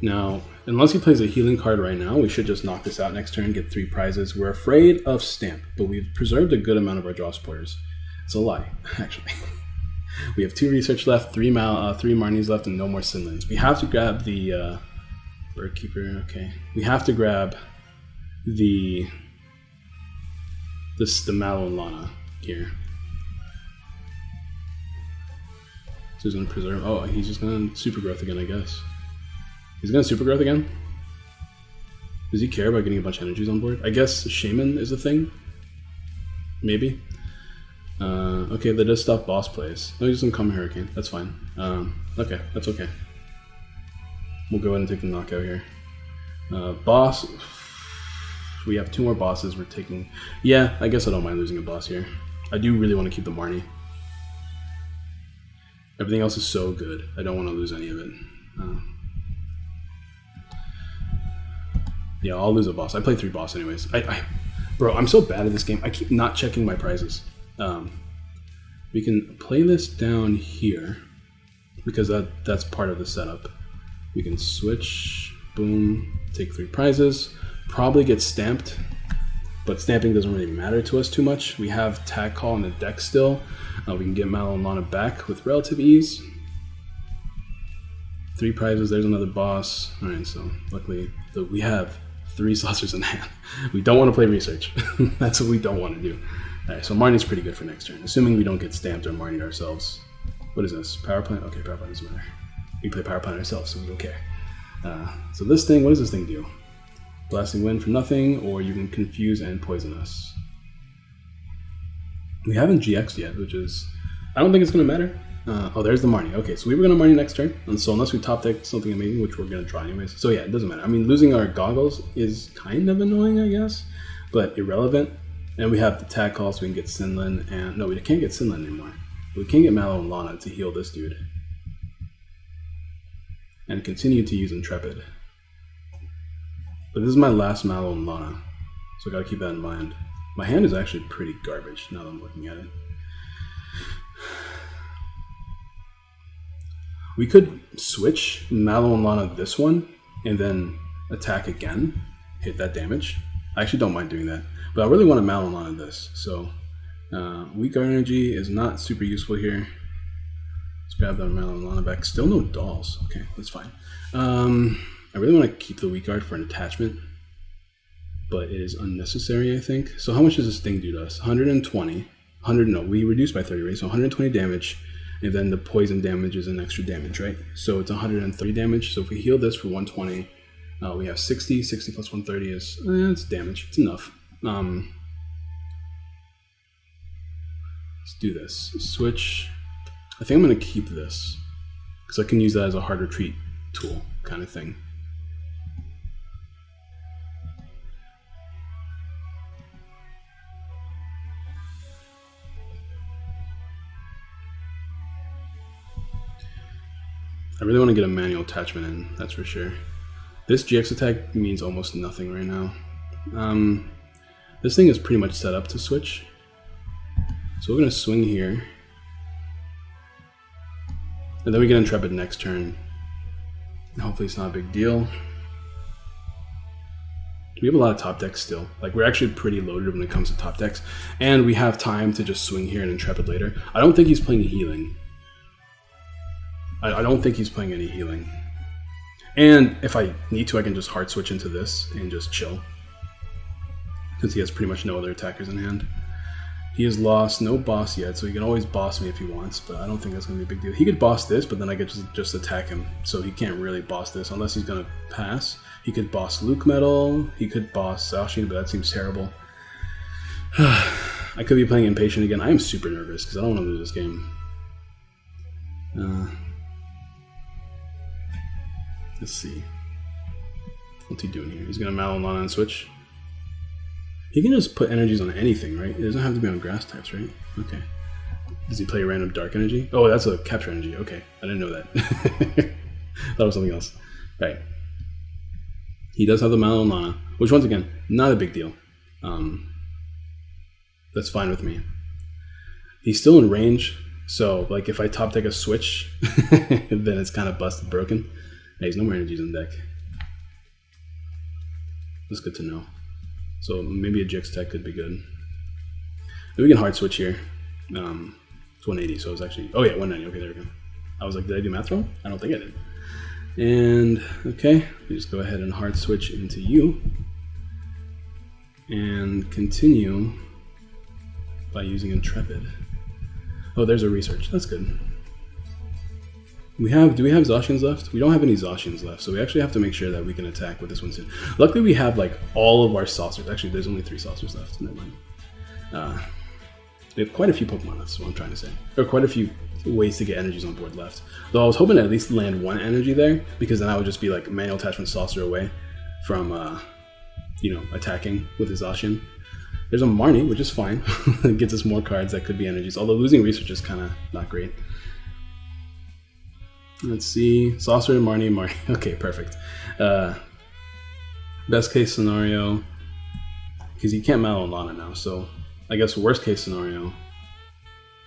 Speaker 1: Now, unless he plays a healing card right now, we should just knock this out next turn, get 3 prizes. We're afraid of Stamp, but we've preserved a good amount of our draw supporters. It's a lie, actually. We have 2 research left, 3 Marnies left, and no more Sinlins. We have to grab the Birdkeeper, okay. We have to grab the Mallow and Lana here. So he's gonna preserve. Oh, he's just gonna super growth again, I guess. He's gonna super growth again? Does he care about getting a bunch of energies on board? I guess Shaman is a thing. Maybe. Okay, that does stop boss plays. No, he's just gonna come Hurricane. That's fine. Okay, that's okay. We'll go ahead and take the knockout here. Boss. We have 2 more bosses we're taking. Yeah, I guess I don't mind losing a boss here. I do really want to keep the Marnie. Everything else is so good. I don't want to lose any of it. Yeah, I'll lose a boss. I play 3 boss anyways. Bro, I'm so bad at this game. I keep not checking my prizes. We can play this down here because that's part of the setup. We can switch, boom, take 3 prizes, probably get stamped, but stamping doesn't really matter to us too much. We have Tag Call in the deck still. We can get Mallow and Lana back with relative ease. 3 prizes, there's another boss. All right, so luckily we have 3 saucers in hand. We don't want to play research. That's what we don't want to do. All right, so Marnie's pretty good for next turn, assuming we don't get stamped or Marnied ourselves. What is this? Power Plant? Okay, Power Plant doesn't matter. We play Power Plant ourselves, so we don't care. So this thing, what does this thing do? Blasting Wind for nothing, or you can confuse and poison us. We haven't GX'd yet, which is... I don't think it's going to matter. Oh, there's the Marnie. Okay, so we were going to Marnie next turn, and so unless we top deck something amazing, which we're going to try anyways. So yeah, it doesn't matter. I mean, losing our goggles is kind of annoying, I guess, but irrelevant. And we have the Tag Call, so we can get Sinlin, and... No, we can't get Sinlin anymore. We can get Mallow and Lana to heal this dude. And continue to use Intrepid. But this is my last Mallow and Lana, so I gotta keep that in mind. My hand is actually pretty garbage now that I'm looking at it. We could switch Mallow and Lana this one, and then attack again, hit that damage. I actually don't mind doing that, but I really want to Mallow and Lana this, so Weak Guard Energy is not super useful here. Let's grab that Mallow and Lana back. Still no dolls. Okay, that's fine. I really want to keep the Weak Guard for an attachment, but it is unnecessary, I think. So how much does this thing do to us? 120. 100, no, we reduced by 30, right? So 120 damage, and then the poison damage is an extra damage, right? So it's 130 damage. So if we heal this for 120, we have 60. 60 plus 130 is, it's damage. It's enough. Let's do this. Switch. I think I'm going to keep this, because I can use that as a hard retreat tool kind of thing. I really want to get a manual attachment in, that's for sure. This GX attack means almost nothing right now. This thing is pretty much set up to switch. So we're going to swing here. And then we get Intrepid next turn. And hopefully it's not a big deal. We have a lot of top decks still. Like, we're actually pretty loaded when it comes to top decks. And we have time to just swing here and Intrepid later. I don't think he's playing healing. I don't think he's playing any healing. And if I need to, I can just hard switch into this and just chill, since he has pretty much no other attackers in hand. He has lost no boss yet, so he can always boss me if he wants, but I don't think that's going to be a big deal. He could boss this, but then I could just attack him, so he can't really boss this unless he's going to pass. He could boss Luke Metal, he could boss Saoshin, but that seems terrible. I could be playing Impatient again. I am super nervous because I don't want to lose this game. Let's see. What's he doing here? He's going to Mallow and Lana and switch. He can just put energies on anything, right? It doesn't have to be on grass types, right? Okay. Does he play a random dark energy? Oh, that's a capture energy. Okay. I didn't know that. Thought it was something else. Right. He does have the Mallow and Lana, which once again, not a big deal. That's fine with me. He's still in range, so like if I top deck a switch, then it's kind of busted, broken. Hey, there's no more energies in the deck. That's good to know. So maybe a Jix tech could be good. Maybe we can hard switch here. It's 180, so it's actually... Oh yeah, 190. Okay, there we go. I was like, did I do math wrong? I don't think I did. And, okay, we just go ahead and hard switch into you. And continue by using Intrepid. Oh, there's a research. That's good. Do we have Zacians left? We don't have any Zacians left, so we actually have to make sure that we can attack with this one soon. Luckily, we have like all of our saucers. Actually, there's only 3 saucers left. Never mind. We have quite a few Pokemon left, is what I'm trying to say. Or quite a few ways to get energies on board left. Though I was hoping to at least land 1 energy there, because then I would just be like manual attachment saucer away from, you know, attacking with his Zacian. There's a Marnie, which is fine. It gets us more cards that could be energies, although losing research is kind of not great. Let's see. Saucer, Marnie. Okay, perfect. Best case scenario, because he can't Mallow Lana now, so I guess worst case scenario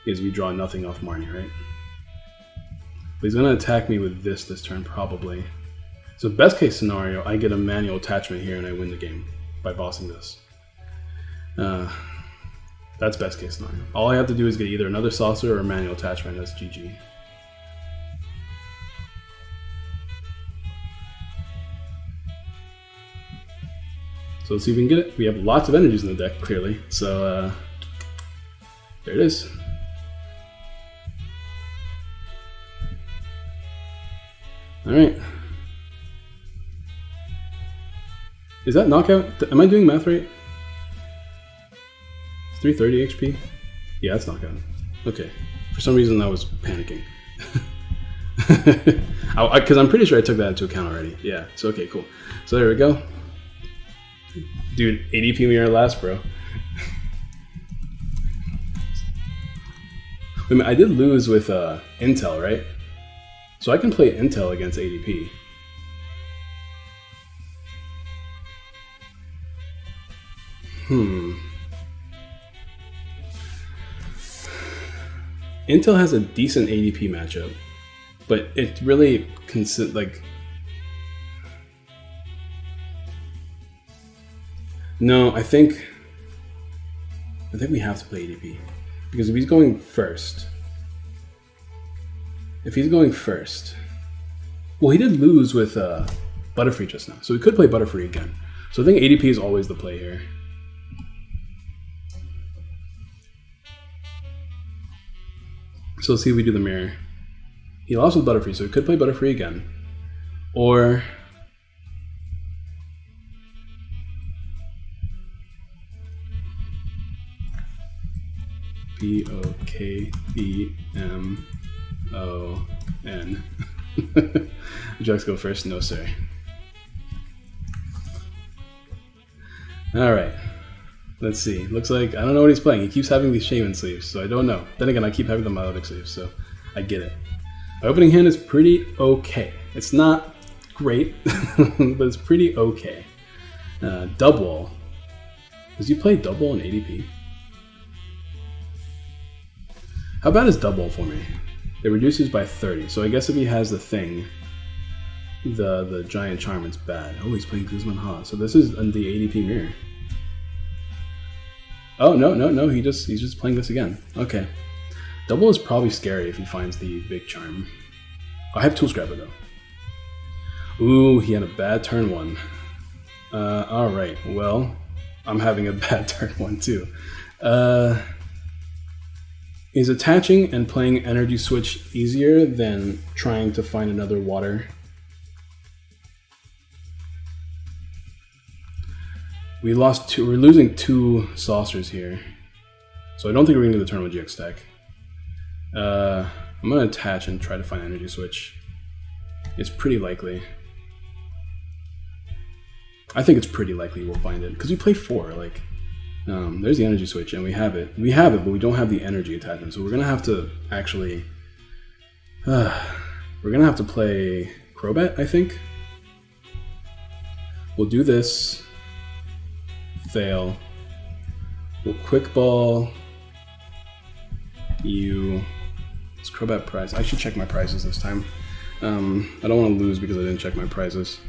Speaker 1: is we draw nothing off Marnie, right? But he's going to attack me with this turn, probably. So best case scenario, I get a manual attachment here and I win the game by bossing this. That's best case scenario. All I have to do is get either another saucer or a manual attachment. That's GG. So let's see if we can get it. We have lots of energies in the deck, clearly. So there it is. All right. Is that knockout? Am I doing math right? It's 330 HP? Yeah, that's knockout. Okay. For some reason I was panicking. Because I'm pretty sure I took that into account already. Yeah, so okay, cool. So there we go. Dude, ADP mirror last, bro. Wait a minute, I did lose with Intel, right? So I can play Intel against ADP. Intel has a decent ADP matchup, but it really like. No, I think we have to play ADP because if he's going first, well, he did lose with Butterfree just now, so we could play Butterfree again. So I think ADP is always the play here. So let's see if we do the mirror. He lost with Butterfree, so we could play Butterfree again, or Pokemon. Would you like to go first? No, sir. Alright. Let's see. Looks like, I don't know what he's playing. He keeps having these Shaman sleeves, so I don't know. Then again, I keep having the Milotic sleeves, so I get it. My opening hand is pretty okay. It's not great, but it's pretty okay. Double. Does he play double in ADP? How bad is double for me? It reduces by 30, so I guess if he has the thing, the Giant Charm, it's bad. Oh, he's playing Guzman Ha. So this is the ADP mirror. Oh, no, he's just playing this again. Okay. Double is probably scary if he finds the big charm. I have Tool Scrapper though. Ooh, he had a bad turn 1. Alright, well, I'm having a bad turn 1 too. Is attaching and playing Energy Switch easier than trying to find another water? We're losing 2 saucers here. So I don't think we're going to do the turn with GX deck. I'm going to attach and try to find Energy Switch. It's pretty likely. I think it's pretty likely we'll find it. Because we play 4, like... there's the Energy Switch, and we have it. We have it, but we don't have the energy attachment. So we're going to have to actually... we're going to have to play Crobat, I think. We'll do this. Fail. We'll Quick Ball. It's Crobat prize. I should check my prizes this time. I don't want to lose because I didn't check my prizes.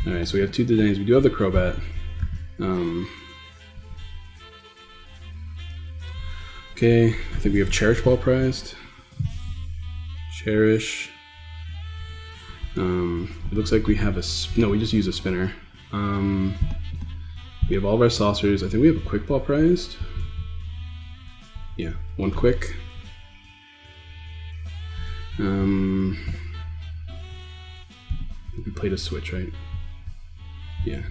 Speaker 1: Alright, so we have 2 Dedanes. We do have the Crobat. Okay, I think we have Cherish Ball prized. Cherish. It looks like we have no, we just use a spinner. We have all of our saucers. I think we have a Quick Ball prized. Yeah, 1 quick. We played a switch, right? Yeah.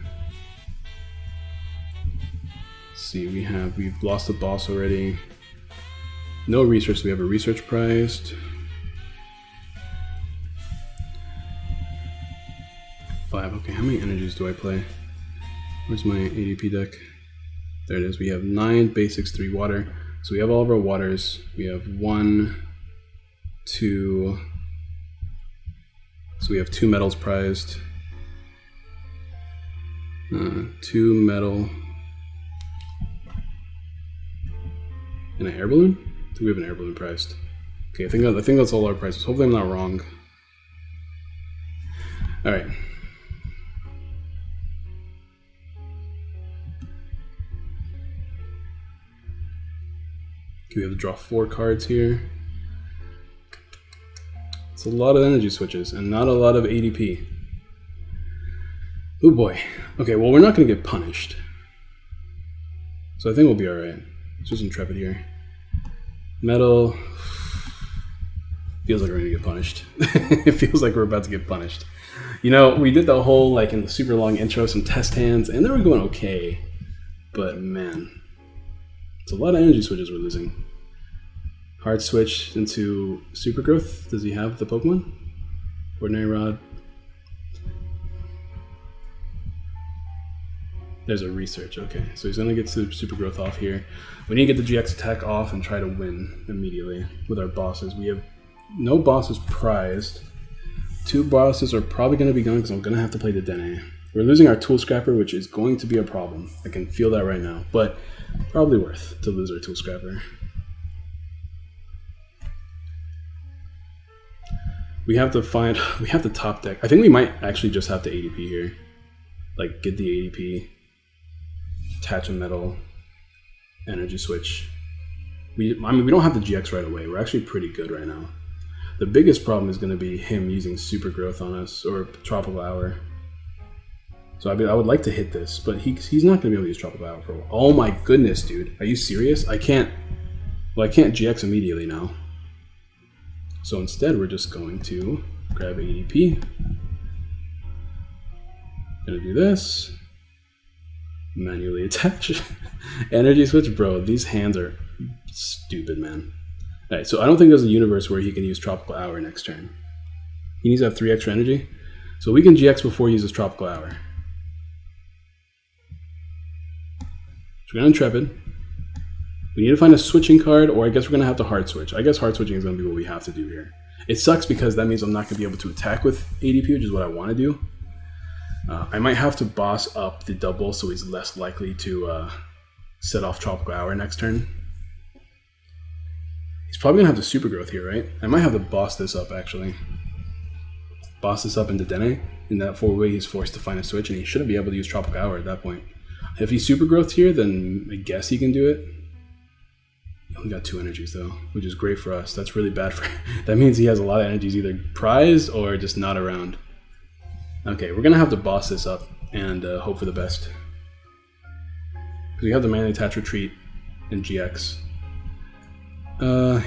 Speaker 1: Let's see, we've lost the boss already. No research, so we have a research prized. 5, okay, how many energies do I play? Where's my ADP deck? There it is, we have 9 basics, 3 water. So we have all of our waters. We have 1, 2, so we have 2 metals prized. 2 metal. And an air balloon? Do we have an air balloon priced? Okay, I think that's all our prices. Hopefully I'm not wrong. Alright. Okay, we have to draw 4 cards here. It's a lot of energy switches and not a lot of ADP. Oh boy. Okay, well we're not going to get punished. So I think we'll be alright. Let's just Intrepid here. Metal. Feels like we're going to get punished. It feels like we're about to get punished. You know, we did the whole, like in the super long intro, some test hands, and they were going okay. But man, it's a lot of energy switches we're losing. Hard switch into super growth. Does he have the Pokemon? Ordinary Rod. There's a research, okay. So he's gonna get super growth off here. We need to get the GX attack off and try to win immediately with our bosses. We have no bosses prized. 2 bosses are probably gonna be gone because I'm gonna have to play the Dene. We're losing our Tool Scrapper, which is going to be a problem. I can feel that right now, but probably worth to lose our Tool Scrapper. We have to top deck. I think we might actually just have to ADP here. Like, get the ADP, attach a metal, energy switch. I mean, we don't have the GX right away. We're actually pretty good right now. The biggest problem is going to be him using super growth on us, or Tropical Hour. So I would like to hit this, but he's not going to be able to use Tropical Hour for a while. Oh my goodness, dude. Are you serious? I can't GX immediately now. So instead, we're just going to grab ADP. Gonna do this. Manually attach. Energy switch, bro. These hands are stupid, man. Alright, so I don't think there's a universe where he can use Tropical Hour next turn. He needs to have 3 extra energy. So we can GX before he uses Tropical Hour. So we're gonna Intrepid. We need to find a switching card, or I guess we're gonna have to hard switch. I guess hard switching is gonna be what we have to do here. It sucks because that means I'm not gonna be able to attack with ADP, which is what I want to do. I might have to boss up the double so he's less likely to set off Tropical Hour next turn. He's probably gonna have the super growth here, right? I might have to boss this up actually. Boss this up into Dene. In that 4-way, he's forced to find a switch, and he shouldn't be able to use Tropical Hour at that point. If he's super growth here, then I guess he can do it. He only got 2 energies though, which is great for us. That's really bad for that means he has a lot of energies either prized or just not around. Okay, we're gonna have to boss this up and hope for the best. Because we have the manually attach retreat and GX.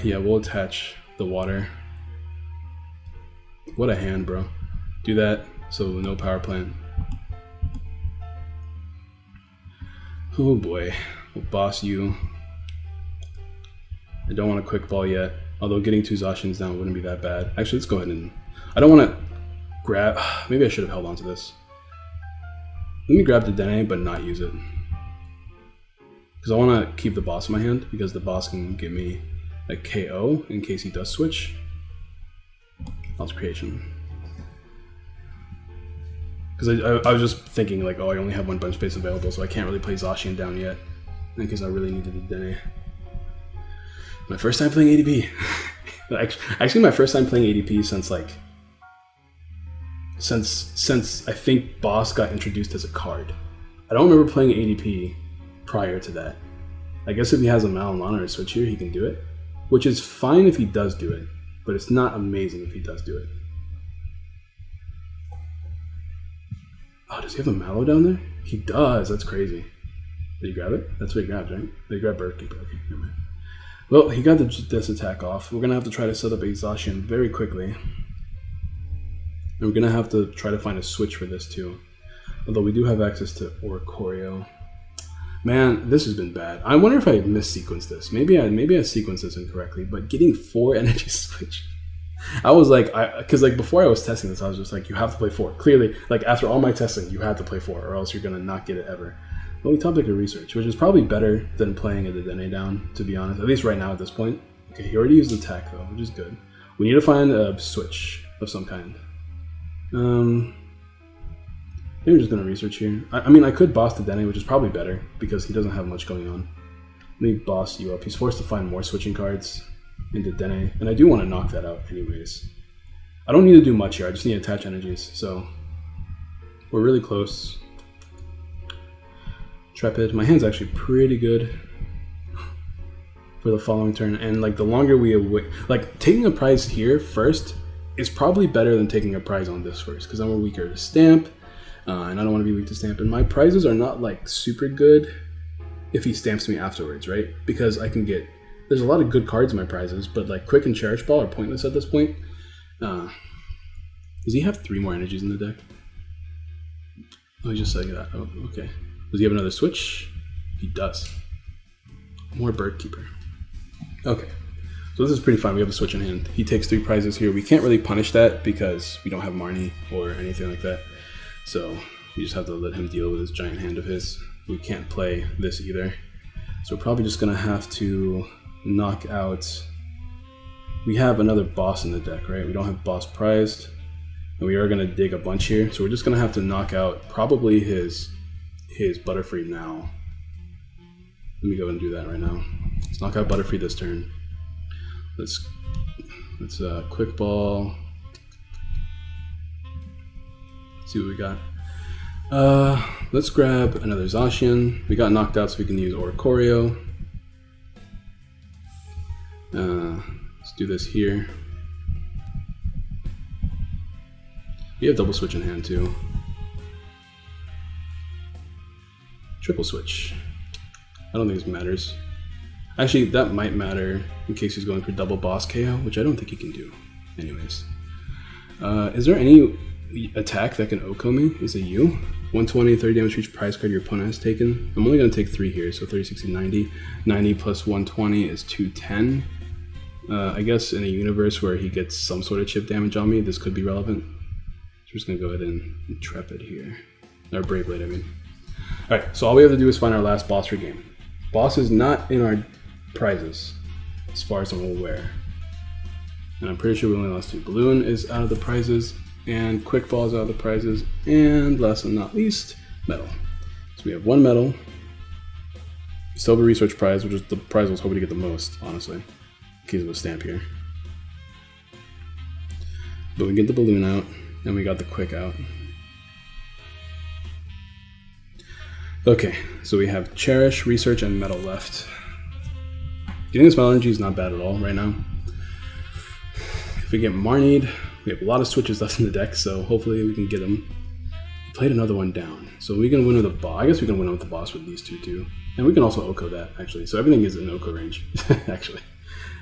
Speaker 1: Yeah, we'll attach the water. What a hand, bro. Do that, so no power plant. Oh boy, we'll boss you. I don't want a quick ball yet, although getting 2 Zacians down wouldn't be that bad. Actually, let's go ahead and... I don't want to grab... Maybe I should have held on to this. Let me grab the Dene, but not use it. Because I want to keep the boss in my hand, because the boss can give me a KO in case he does switch. Lots creation. Because I was just thinking, like, oh, I only have 1 bunch space available, so I can't really play Zacian down yet. In case I really needed the Dene. My first time playing ADP. Actually, my first time playing ADP since, like... Since I think Boss got introduced as a card. I don't remember playing ADP prior to that. I guess if he has a Malamon or a switch here, he can do it. Which is fine if he does do it. But it's not amazing if he does do it. Oh, does he have a Mallow down there? He does. That's crazy. Did he grab it? That's what he grabbed, right? Did he grab Birdkeeper? Okay, never mind. Well, he got this attack off. We're going to have to try to set up a Zacian very quickly. And we're going to have to try to find a switch for this too. Although we do have access to OPOP. Man, this has been bad. I wonder if I missequenced this. Maybe I sequenced this incorrectly, but getting 4 energy switch. I was like, because like before I was testing this, I was just like, you have to play 4. Clearly, like after all my testing, you have to play 4 or else you're going to not get it ever. But we top deck a research, which is probably better than playing a Dedenne down, to be honest. At least right now at this point. Okay, he already used attack though, which is good. We need to find a switch of some kind. Maybe we're just going to research here. I mean, I could boss Dedenne, which is probably better because he doesn't have much going on. Let me boss you up. He's forced to find more switching cards in Dedenne, and I do want to knock that out anyways. I don't need to do much here. I just need to attach energies, so we're really close. Trepid. My hand's actually pretty good for the following turn, and like the longer we wait, like taking a prize here first is probably better than taking a prize on this first, because then we're weaker to stamp. And I don't want to be weak to stamp. And my prizes are not like super good if he stamps me afterwards, right? Because I can get, there's a lot of good cards in my prizes, but like Quick and Cherish Ball are pointless at this point. Does he have 3 more energies in the deck? Oh, he just like that. Oh, okay. Does he have another switch? He does. More Bird Keeper. Okay. So this is pretty fine. We have a switch in hand. He takes 3 prizes here. We can't really punish that because we don't have Marnie or anything like that. So we just have to let him deal with this giant hand of his. We can't play this either. So we're probably just going to have to knock out... We have another boss in the deck, right? We don't have boss prized. And we are going to dig a bunch here. So we're just going to have to knock out probably his Butterfree now. Let me go and do that right now. Let's knock out Butterfree this turn. Let's Quick Ball. See what we got. Let's grab another Zacian. We got knocked out, so we can use Oricorio. Let's do this here. We have double switch in hand too. Triple switch. I don't think this matters. Actually, that might matter in case he's going for double boss KO, which I don't think he can do. Anyways. Is there any attack that can OHKO me? Is it you? 120, 30 damage for each prize card your opponent has taken. I'm only going to take 3 here, so 30, 60, 90. 90 plus 120 is 210. I guess in a universe where he gets some sort of chip damage on me, this could be relevant. So we're just going to go ahead and Intrepid here. Or Brave Blade, I mean. Alright, so all we have to do is find our last boss for game. Boss is not in our prizes, as far as I'm aware. And I'm pretty sure we only lost 2. Balloon is out of the prizes, and Quick Ball is out of the prizes, and last but not least, Metal. So we have 1 Metal. We still have a Research Prize, which is the prize I was hoping to get the most, honestly, in case of a stamp here. But we get the Balloon out, and we got the Quick out. Okay, so we have Cherish, Research, and Metal left. Getting this Metal Energy is not bad at all right now. If we get Marnied, we have a lot of switches left in the deck, so hopefully we can get them. We played another one down, so we can win with the boss. I guess we can win with the boss with these 2 too. And we can also OHKO that, actually. So everything is in OHKO range, actually.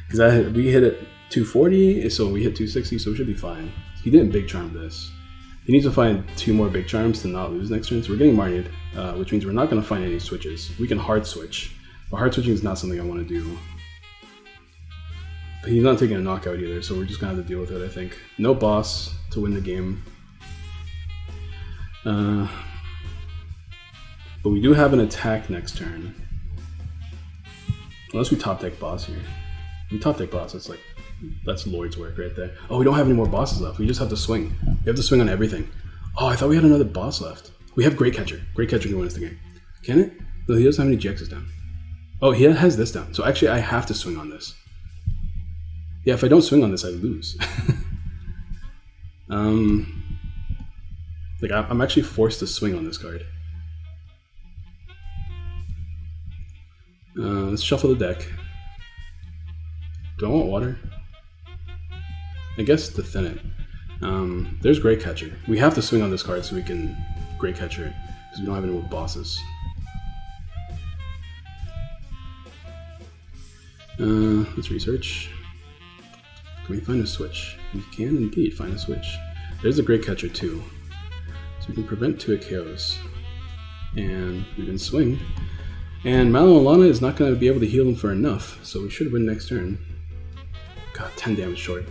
Speaker 1: Because we hit at 240, so we hit 260, so we should be fine. He didn't Big Charm this. He needs to find 2 more Big Charms to not lose next turn, so we're getting Marnied, which means we're not going to find any switches. We can hard switch, but hard switching is not something I want to do. But he's not taking a knockout either, so we're just going to have to deal with it, I think. No boss to win the game. But we do have an attack next turn. Unless we top deck boss here. If we top deck boss, that's Lloyd's work right there. Oh, we don't have any more bosses left. We just have to swing. We have to swing on everything. Oh, I thought we had another boss left. We have Great Catcher. Great Catcher can win us the game. Can it? No, he doesn't have any GXs down. Oh, he has this down. So actually, I have to swing on this. Yeah, if I don't swing on this, I lose. I'm actually forced to swing on this card. Let's shuffle the deck. Do I want water? I guess to thin it. There's Great Catcher. We have to swing on this card so we can Great Catcher it, because we don't have any more bosses. Let's research. Can we find a switch? We can indeed find a switch. There's a Great Catcher too. So we can prevent 2 KOs. And we can swing. And Malolana is not going to be able to heal him for enough, so we should win next turn. God, 10 damage short.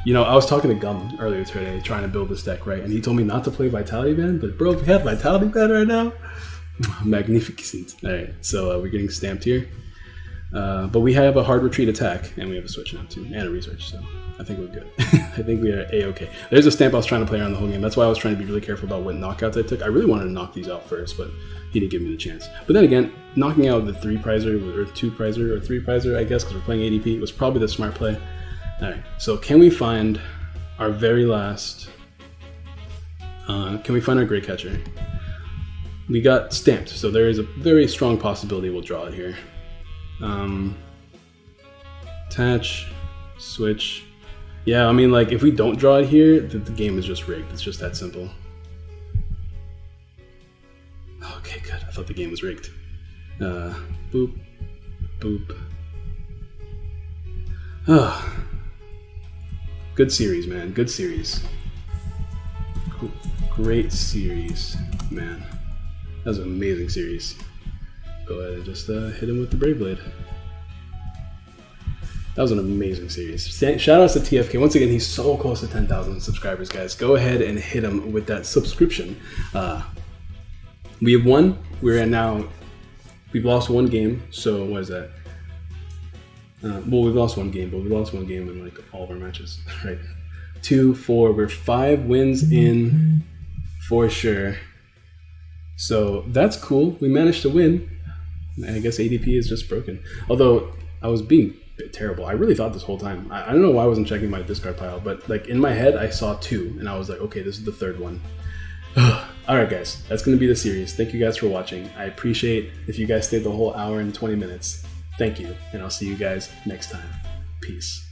Speaker 1: You know, I was talking to Gum earlier today, trying to build this deck, right? And he told me not to play Vitality Band, but bro, if we have Vitality Band right now, magnificent. All right, so we're getting stamped here. But we have a hard retreat attack, and we have a switch now too, and a research, so I think we're good. I think we are A-okay. There's a stamp I was trying to play around the whole game. That's why I was trying to be really careful about what knockouts I took. I really wanted to knock these out first, but he didn't give me the chance. But then again, knocking out the 3 prizer, or 2 prizer, or 3 prizer, I guess, because we're playing ADP, was probably the smart play. All right, so can we find our very last... can we find our Great Catcher? We got stamped, so there is a very strong possibility we'll draw it here. Attach, switch. Yeah, I mean, like, if we don't draw it here, the game is just rigged. It's just that simple. Okay, good. I thought the game was rigged. Boop. Boop. Oh. Good series, man. Good series. Great series, man. That was an amazing series. Go ahead and just hit him with the Brave Blade. That was an amazing series. Shout outs to TFK. Once again, he's so close to 10,000 subscribers, guys. Go ahead and hit him with that subscription. We have won. We're at now... We've lost 1 game, so what is that? Well, we've lost 1 game, but we lost 1 game in like all of our matches, right? 2, 4, we're 5 wins in for sure. So that's cool. We managed to win. I guess ADP is just broken. Although I was being a bit terrible. I really thought this whole time. I don't know why I wasn't checking my discard pile, but like in my head, I saw 2, and I was like, okay, this is the 3rd one. All right, guys, that's going to be the series. Thank you guys for watching. I appreciate if you guys stayed the whole hour and 20 minutes. Thank you, and I'll see you guys next time. Peace.